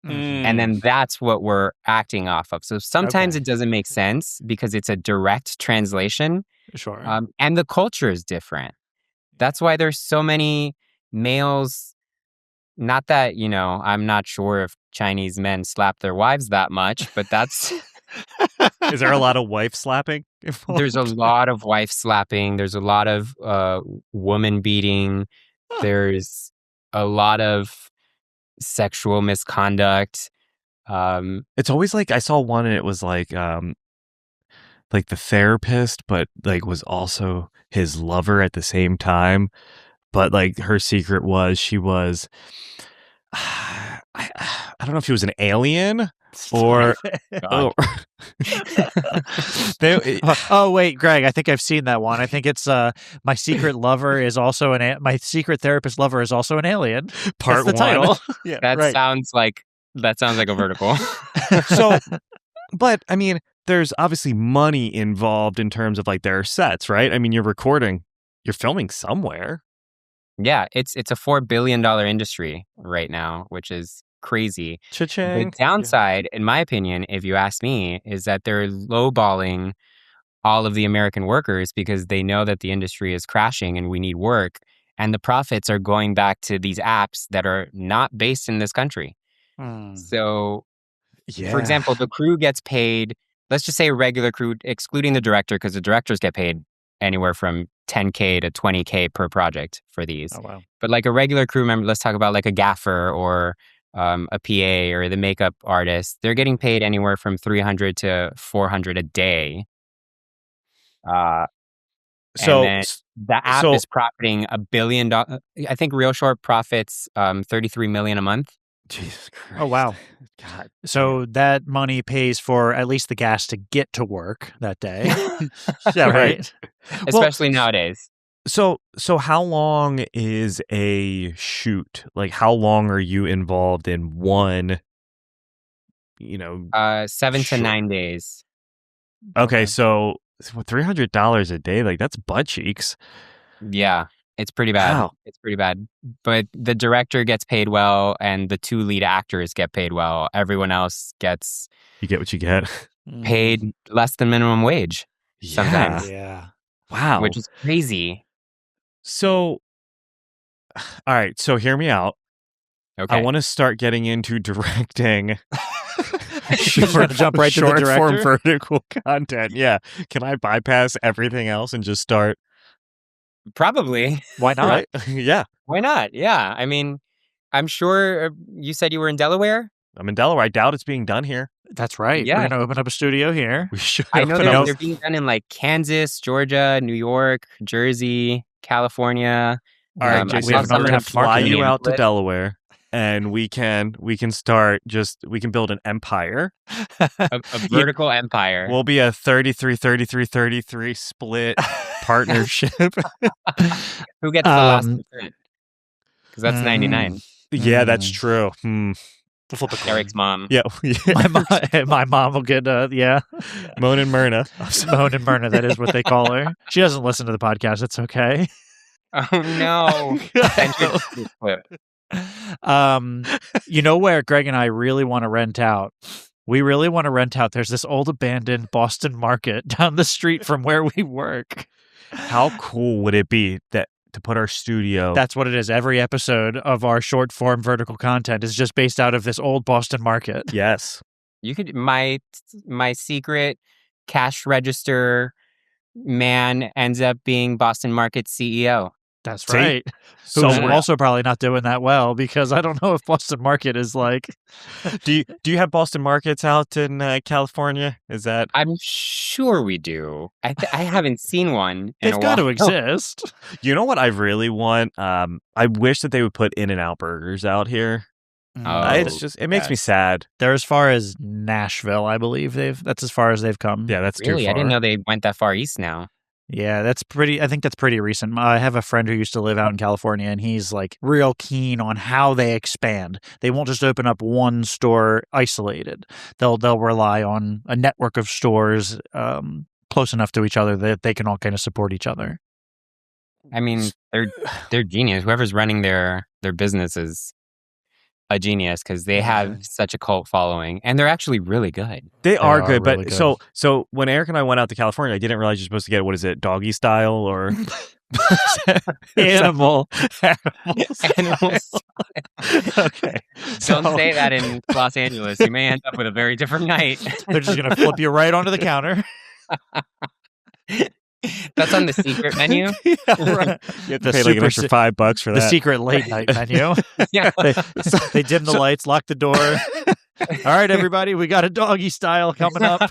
and then that's what we're acting off of. So sometimes it doesn't make sense because it's a direct translation. Sure. And the culture is different. That's why there's so many males. Not that, I'm not sure if Chinese men slap their wives that much, but that's Is there a lot of wife slapping involved? There's a lot of wife slapping. There's a lot of woman beating. There's a lot of sexual misconduct. It's always like, I saw one and it was like the therapist, but like was also his lover at the same time. But like her secret was she was, I don't know if she was an alien or oh wait, Greg, I think I've seen that one. I think it's my secret lover is also my secret therapist lover is also an alien. Part That's the title. Yeah, that sounds like a vertical. So, but I mean, there's obviously money involved in terms of like their sets, right? I mean, you're filming somewhere. Yeah, it's a $4 billion industry right now, which is crazy. Cha-ching. The downside, in my opinion, if you ask me, is that they're lowballing all of the American workers because they know that the industry is crashing and we need work. And the profits are going back to these apps that are not based in this country. So, for example, the crew gets paid, let's just say a regular crew, excluding the director, because the directors get paid anywhere from $10K to $20K per project for these. Oh, wow. But like a regular crew member, let's talk about like a gaffer or a PA or the makeup artist, they're getting paid anywhere from $300 to $400 a day. So the app is profiting $1 billion. I think Real Short profits $33 million a month. Jesus Christ. Oh, wow. God. So that money pays for at least the gas to get to work that day. Yeah, right. Especially nowadays. So how long is a shoot? Like, how long are you involved in one, 7 to 9 days. Okay, so $300 a day, like that's butt cheeks. Yeah, it's pretty bad. Wow. It's pretty bad. But the director gets paid well and the 2 lead actors get paid well. Everyone else gets... You get what you get. Paid less than minimum wage sometimes. Yeah. Wow. Which is crazy. So, all right, so hear me out. Okay. I want to start getting into directing Short form vertical content. Yeah. Can I bypass everything else and just start? Probably. Why not? Right? Yeah. Why not? Yeah. I mean, I'm sure you said you were in Delaware. I'm in Delaware. I doubt it's being done here. That's right. Yeah. We're going to open up a studio here. We should. I know they're being done in like Kansas, Georgia, New York, Jersey, California. All right, Jason, we're going to fly you out to Delaware. And we can start we can build an empire. A vertical empire. We'll be a 33 split partnership. Who gets the last percent? Because that's 99. Yeah, that's true. Eric's mom. Yeah. My mom will get, Moan and Myrna. Moan and Myrna, that is what they call her. She doesn't listen to the podcast. It's okay. Oh, no. You know where Greg and I really want to rent out? We really want to rent out. There's this old abandoned Boston market down the street from where we work. How cool would it be to put our studio? That's what it is. Every episode of our short form vertical content is just based out of this old Boston market. Yes. You could my secret cash register man ends up being Boston Market's CEO. That's right. Who's also probably not doing that well because I don't know if Boston Market is like. Do you have Boston Markets out in California? Is that? I'm sure we do. I haven't seen one. They've got to exist. You know what I really want? I wish that they would put In-N-Out burgers out here. It makes me sad. They're as far as Nashville, I believe. That's as far as they've come. Yeah, that's too far. I didn't know they went that far east now. Yeah, I think that's pretty recent. I have a friend who used to live out in California, and he's like real keen on how they expand. They won't just open up one store isolated. They'll rely on a network of stores close enough to each other that they can all kind of support each other. I mean, they're genius. Whoever's running their business is a genius because they have such a cult following, and they're actually really good. They are good, really but good. So when Eric and I went out to California, I didn't realize you're supposed to get, what is it, doggy style or animal style. Okay. Don't say that in Los Angeles. You may end up with a very different night. They're just going to flip you right onto the counter. That's on the secret menu. Yeah, right. You have to pay like an extra $5 for that. The secret late night menu. Yeah. They dim the lights, lock the door. All right, everybody, we got a doggy style coming up.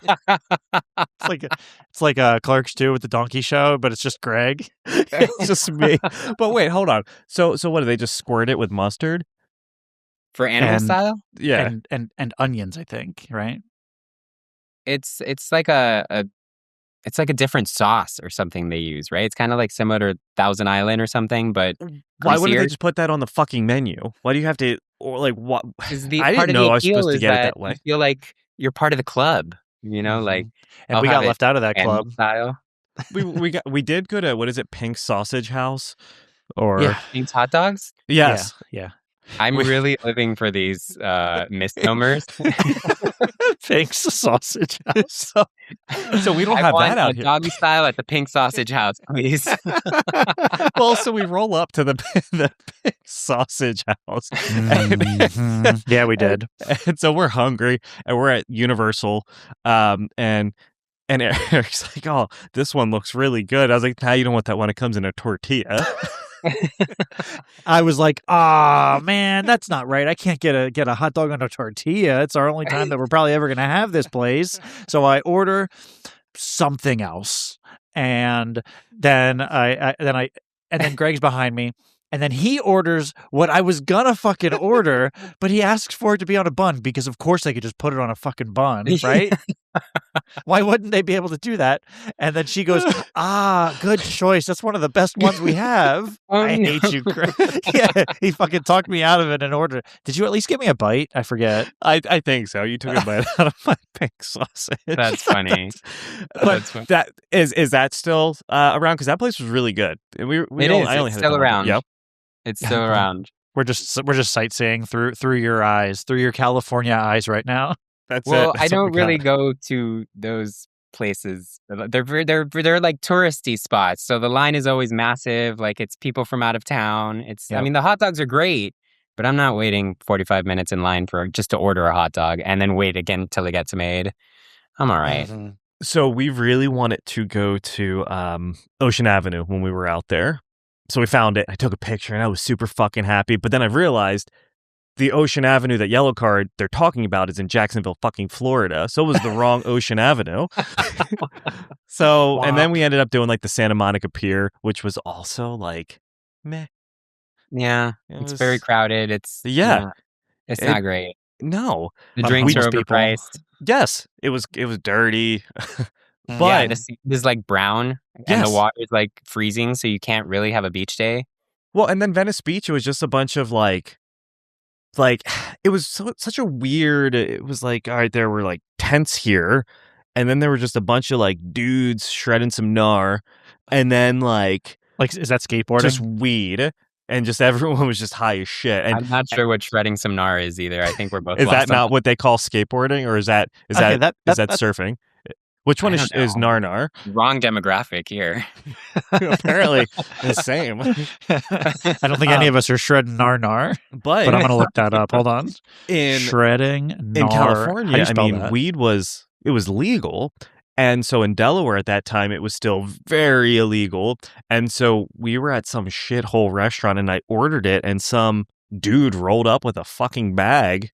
It's like Clerks 2 with the donkey show, but it's just Greg. It's just me. But wait, hold on. So what do they just squirt it with mustard for animal style? Yeah, and onions, I think. Right? It's like it's like a different sauce or something they use, right? It's kind of like similar to Thousand Island or something, but why wouldn't they just put that on the fucking menu? Why do you have to, or like what? I didn't know I was supposed to get it that way. You feel like you're part of the club, you know, like. And we got left out of that club. Style. we did go to, what is it, Pink's Sausage House? Or Pink's Hot Dogs? Yes. Yeah. I'm really living for these misnomers. Pink's Sausage House. So we don't have that out here. Doggy style at the Pink Sausage House, please. Well, so we roll up to the Pink Sausage House. Yeah, we did. And so we're hungry, and we're at Universal, and Eric's like, "Oh, this one looks really good." I was like, "Nah, you don't want that one. It comes in a tortilla." I was like, "Ah, man, that's not right. I can't get a hot dog on a tortilla. It's our only time that we're probably ever going to have this place." So I order something else, and then then Greg's behind me, and then he orders what I was gonna fucking order, but he asks for it to be on a bun because of course they could just put it on a fucking bun, right? Why wouldn't they be able to do that? And then she goes, good choice. That's one of the best ones we have. I hate you, Greg. Yeah, he fucking talked me out of it and ordered. Did you at least give me a bite? I forget. I think so. You took a bite out of my pink sausage. That's funny. But that is that still around? Because that place was really good. I only had still around. Yep. It's still around. We're just sightseeing through your eyes, through your California eyes right now. That's well, I don't really go to those places. They're like touristy spots, so the line is always massive. Like it's people from out of town. I mean, the hot dogs are great, but I'm not waiting 45 minutes in line just to order a hot dog and then wait again till it gets made. I'm all right. Mm-hmm. So we really wanted to go to Ocean Avenue when we were out there. So we found it. I took a picture and I was super fucking happy. But then I realized the Ocean Avenue that Yellow Card they're talking about is in Jacksonville, fucking Florida. So it was the wrong Ocean Avenue. So, and then we ended up doing like the Santa Monica Pier, which was also like, meh. Yeah, it's very crowded. It's not great. No, the drinks are overpriced. Yes, it was dirty. But it's like brown, and the water is like freezing, so you can't really have a beach day. Well, and then Venice Beach, it was just a bunch of like it was such a weird. It was like, all right, there were like tents here, and then there were just a bunch of like dudes shredding some gnar, and then like is that skateboarding? Just weed. And just everyone was just high as shit. And I'm not sure what shredding some gnar is either. I think we're both. Is that not what they call skateboarding, or is that surfing? Which one is nar? Wrong demographic here. Apparently the same. I don't think any of us are shredding nar. But I'm going to look that up. Hold on. Shredding nar. In California, I mean, weed was legal. And so in Delaware at that time, it was still very illegal. And so we were at some shithole restaurant and I ordered it and some dude rolled up with a fucking bag.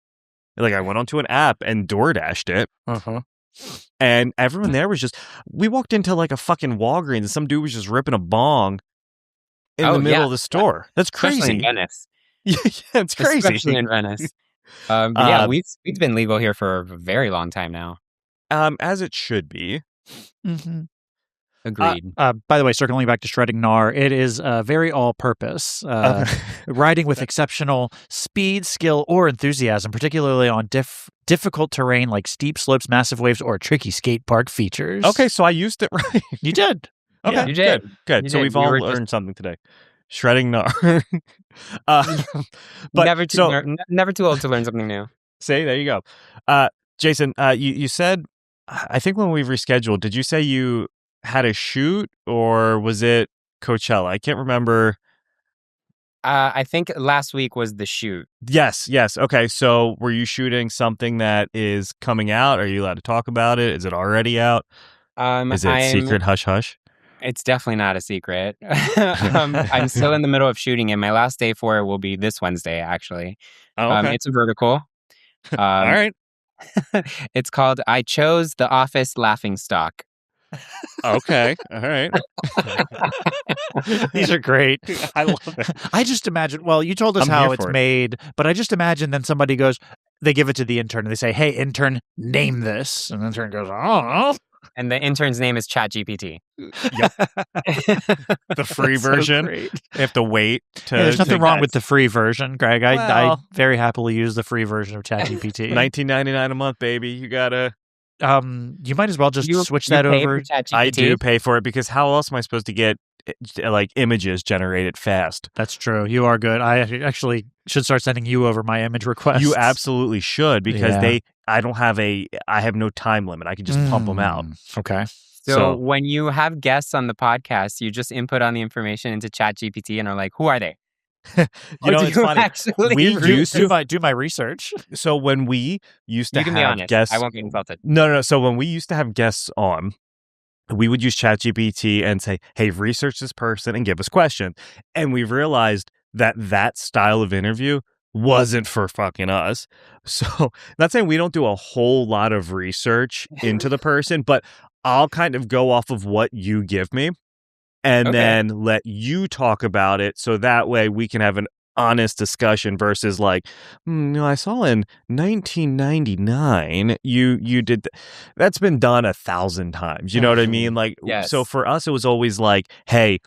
Like I went onto an app and DoorDashed it. Uh-huh. And everyone there was we walked into like a fucking Walgreens and some dude was just ripping a bong in the middle of the store. That's crazy. Especially in Venice. Yeah, it's crazy. Especially in Venice. Weed's been legal here for a very long time now. As it should be. Mm-hmm. Agreed. By the way, circling back to shredding gnar, it is very all-purpose. Riding with exceptional speed, skill, or enthusiasm, particularly on difficult terrain like steep slopes, massive waves, or tricky skate park features. Okay, so I used it right. You did. Okay, yeah, you did. Good. So we've all learned something today. Shredding gnar. But never too old to learn something new. See, there you go. Jason, you said, I think when we rescheduled, did you say you had a shoot or was it Coachella? I can't remember. I think last week was the shoot. Yes. Okay, so were you shooting something that is coming out? Are you allowed to talk about it? Is it already out? Is it secret hush hush? It's definitely not a secret. I'm still in the middle of shooting, and my last day for it will be this Wednesday, actually. Oh, okay. It's a vertical. All right. It's called I Chose the Office Laughing Stock. Okay. All right. These are great. I love it. I just imagine, well, you told us how it's made, but I just imagine then somebody goes, they give it to the intern and they say, hey, intern, name this. And the intern goes, oh. And the intern's name is ChatGPT. Yep. The free version. So you have to wait. There's nothing wrong with the free version, Greg. I very happily use the free version of ChatGPT. $19.99 a month, baby. You gotta. You might as well just switch that over. I do pay for it because how else am I supposed to get like images generated fast? That's true. You are good. I actually should start sending you over my image requests. You absolutely should because I have no time limit. I can just pump them out. Okay. So when you have guests on the podcast, you just input on the information into ChatGPT and are like, who are they? It's funny. We used to do my research. So when we used to have guests, I won't get insulted. No. So when we used to have guests on, we would use ChatGPT and say, "Hey, research this person and give us questions." And we realized that style of interview wasn't for fucking us. So not saying we don't do a whole lot of research into the person, but I'll kind of go off of what you give me. And then let you talk about it so that way we can have an honest discussion versus like, I saw in 1999 you did that's been done 1,000 times. You know what I mean? Like, So for us, it was always like, hey,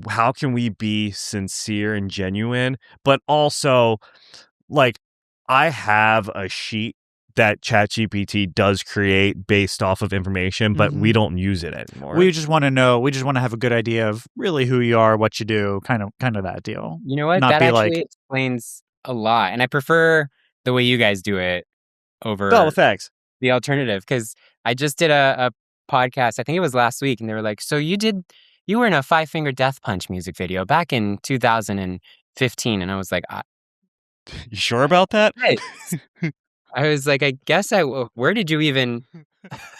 how can we be sincere and genuine? But also, like, I have a sheet that ChatGPT does create based off of information, but we don't use it anymore. We just want to know. We just want to have a good idea of really who you are, what you do, kind of that deal. You know what? That actually explains a lot, and I prefer the way you guys do it over thanks. The alternative. Because I just did a podcast. I think it was last week, and they were like, "So you were in a 5 Finger Death Punch music video back in 2015," and I was like, "You sure about that?" Right. I was like, I guess where did you even,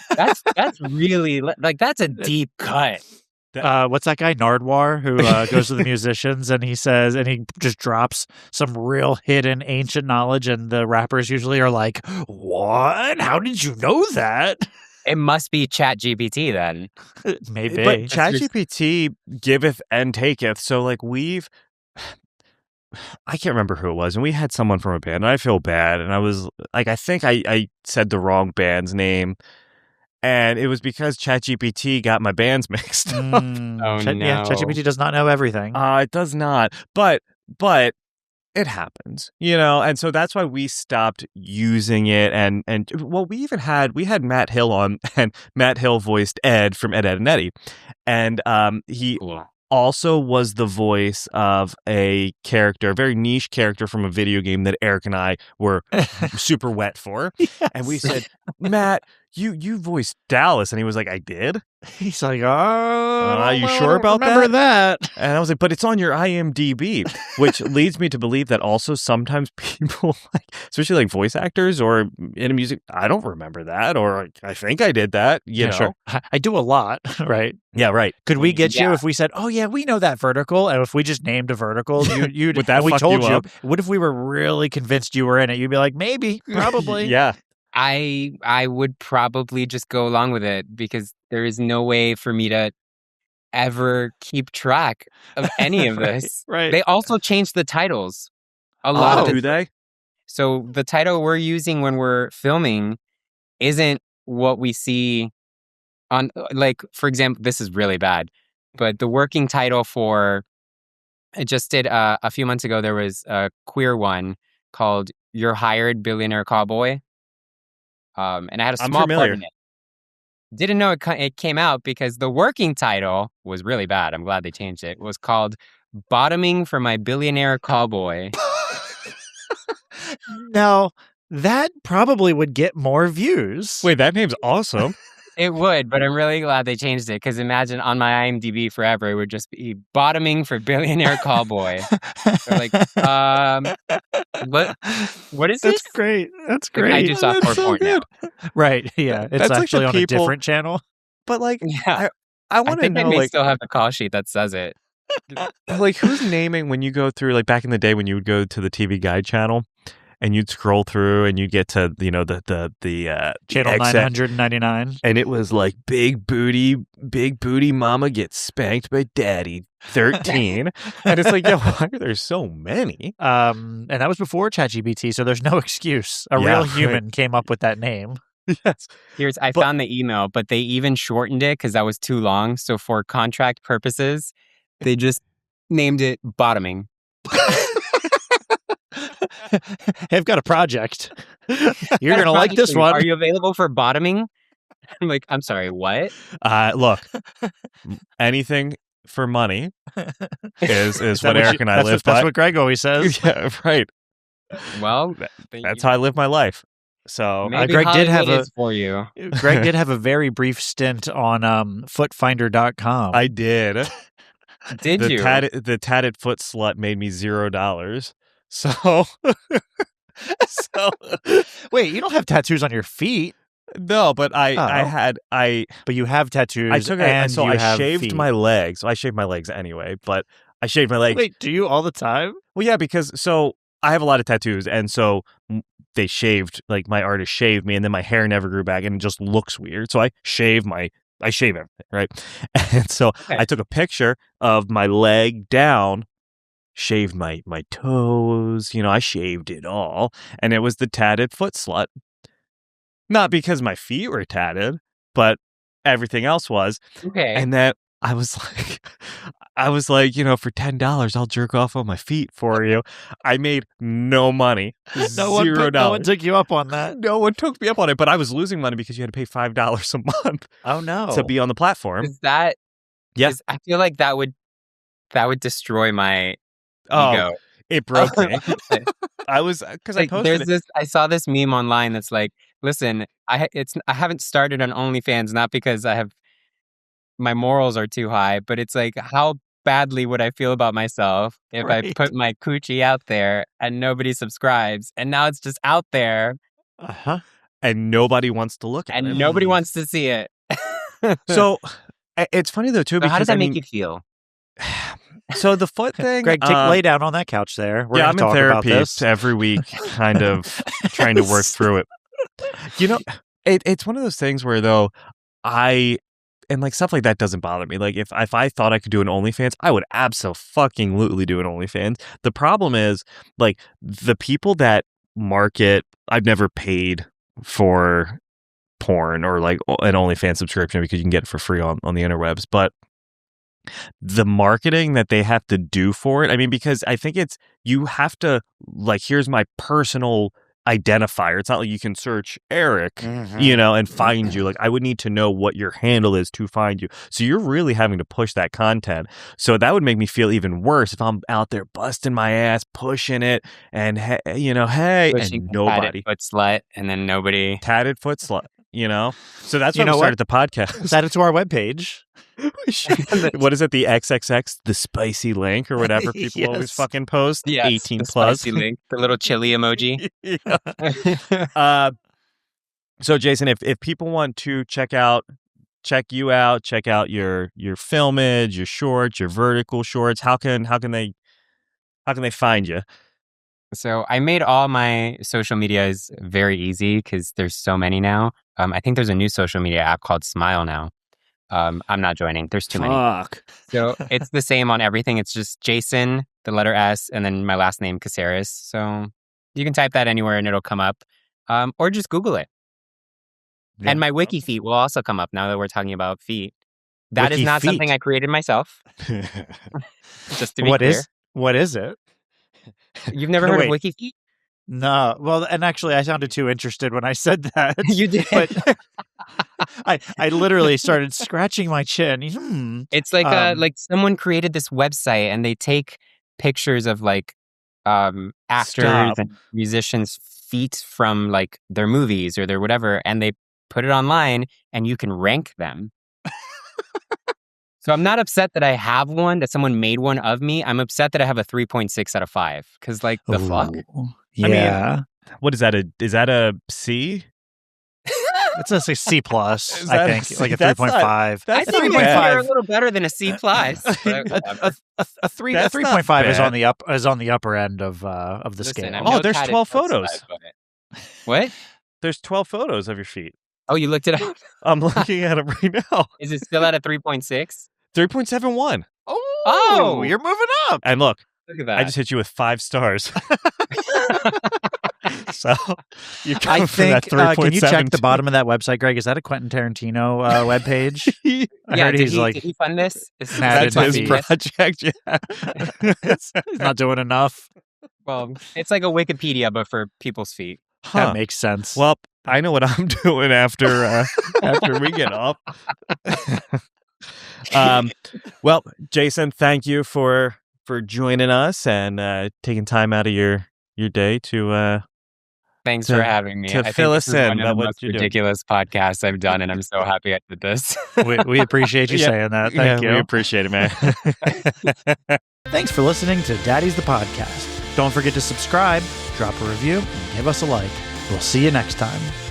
that's really, like, that's a deep cut. What's that guy, Nardwar, who goes to the musicians and he says, and he just drops some real hidden ancient knowledge and the rappers usually are like, what? How did you know that? It must be ChatGPT then. Maybe. But ChatGPT giveth and taketh. So like I can't remember who it was, and we had someone from a band, and I feel bad, and I was like, I think I said the wrong band's name, and it was because ChatGPT got my bands mixed up. Oh, no. Yeah, ChatGPT does not know everything. It does not, but it happens, and so that's why we stopped using it, and well, we had Matt Hill on, and Matt Hill voiced Ed from Ed, Edd n Eddy, and he... Cool. Also was the voice of a very niche character from a video game that Eric and I were super wet for. Yes. And we said, Matt, you voiced Dallas. And he was like, I did? He's like, oh, you sure about remember that? And I was like, but it's on your IMDb, which leads me to believe that also sometimes people, especially like voice actors or in music, I don't remember that, or I think I did that. You know, sure. I do a lot, right? Yeah, right. Could we get you if we said, oh yeah, we know that vertical, and if we just named a vertical, you'd would that we fuck told you up? What if we were really convinced you were in it? You'd be like, maybe, probably. Yeah. I would probably just go along with it because there is no way for me to ever keep track of any of this. Right. They also changed the titles a lot. Do they? So the title we're using when we're filming isn't what we see on, like, for example, this is really bad, but the working title for, I just did a few months ago, there was a queer one called Your Hired Billionaire Cowboy. And I had a small part in it. Didn't know it came out because the working title was really bad. I'm glad they changed it. It was called Bottoming for My Billionaire Cowboy. Now, that probably would get more views. Wait, that name's awesome. It would, but I'm really glad they changed it because imagine on my IMDb forever, it would just be bottoming for billionaire callboy. So like, what is this? That's great. That's great. I do softcore porn now. Right. Yeah. It's That's actually like on a different channel. But like, Yeah. I want to know, I may like, still have the call sheet that says it. like who's naming when you go through, like back in the day when you would go to the TV Guide channel and you'd scroll through and you get to, you know, the channel 999, and it was like big booty mama gets spanked by daddy 13, and it's like, yo, why are there so many? And that was before ChatGPT, so there's no excuse. A real human came up with that name. Yes. I found the email, but they even shortened it because that was too long. So for contract purposes, they just named it bottoming. Hey, I've got a project. You're going to like this one. Are you available for bottoming? I'm like, I'm sorry, what? Look, anything for money is what Eric and I live by. That's what Greg always says. Yeah, right. Well, that's how I live my life. So maybe Greg did have is for you. Greg did have a very brief stint on footfinder.com. I did. Did you? The tatted foot slut made me $0. So, wait, you don't have tattoos on your feet? No, but But you have tattoos. I shaved feet. my legs. So I shaved my legs anyway, but I shaved my legs. Wait, do you all the time? Well, yeah, because I have a lot of tattoos, and so they shaved, like my artist shaved me, and then my hair never grew back, and it just looks weird. So I shave everything, right? And so I took a picture of my leg down, shaved my toes, I shaved it all, and it was the tatted foot slut. Not because my feet were tatted, but everything else was. Okay. And then I was like, for $10, I'll jerk off on my feet for you. I made no money. $0. No one took you up on that. No one took me up on it, but I was losing money because you had to pay $5 a month. Oh no! To be on the platform. Is that? Yes. I feel like that would destroy my ego. It broke me. I was because I posted there's I saw this meme online that's like, listen, I haven't started on OnlyFans not because my morals are too high, but it's like, how badly would I feel about myself if I put my coochie out there and nobody subscribes, and now it's just out there, and nobody wants to look at it, and nobody wants to see it. So it's funny though too. Because how does that make you feel? So the foot thing, Greg, lay down on that couch there. I'm in therapy every week, kind of trying to work through it. It's one of those things where though and like stuff like that doesn't bother me. Like if I thought I could do an OnlyFans, I would absolutely do an OnlyFans. The problem is like the people that market. I've never paid for porn or like an OnlyFans subscription because you can get it for free on the interwebs, but the marketing that they have to do for it, I mean, because I think you have to, like, here's my personal identifier. It's not like you can search Eric, and find you. Like, I would need to know what your handle is to find you. So you're really having to push that content. So that would make me feel even worse if I'm out there busting my ass, pushing it, and hey, pushing and nobody. Tatted foot slut, and then nobody. Tatted foot slut. So that's why we started the podcast. Add it to our webpage. What is it? The XXX, the spicy link or whatever people always fucking post. Yeah, 18 the plus. Spicy link, the little chili emoji. So Jason, if people want to check you out, check out your filmage, your shorts, your vertical shorts, how can they find you? So I made all my social medias very easy because there's so many now. I think there's a new social media app called Smile now. I'm not joining. There's too many. So it's the same on everything. It's just Jason, the letter S, and then my last name, Caceres. So you can type that anywhere and it'll come up. Or just Google it. Yeah. And my wiki feet will also come up now that we're talking about feet. That is not something I created myself. Just to be clear. What is it? You've never heard of wiki feet? No. Well, and actually, I sounded too interested when I said that. You did. But I literally started scratching my chin. It's like someone created this website and they take pictures of like actors and musicians' feet from like their movies or their whatever, and they put it online, and you can rank them. So I'm not upset that I have one, that someone made one of me. I'm upset that I have a 3.6 out of 5. Because, like, the fuck? Yeah. I mean, what is that? Is that a C? It's a C plus, I think, like a 3.5. I think you're a little better than a C plus. A 3.5 is on the upper end of the scale. Oh, there's 12 photos. What? There's 12 photos of your feet. Oh, you looked it up? I'm looking at it right now. Is it still at a 3.6? 3.71. Oh, you're moving up. And look at that. I just hit you with 5 stars. So I think, can you check the bottom of that website, Greg? Is that a Quentin Tarantino webpage? I heard did he fund this? That's his project. Yeah. He's not doing enough. Well, it's like a Wikipedia, but for people's feet. That makes sense. Well, I know what I'm doing after we get off. Well, Jason, thank you for joining us and taking time out of your day to thanks for having me. To fill us in about what the most ridiculous podcasts I've done, and I'm so happy I did this. We appreciate you saying that. Thank you. We appreciate it, man. Thanks for listening to Daddies the Podcast. Don't forget to subscribe, drop a review, and give us a like. We'll see you next time.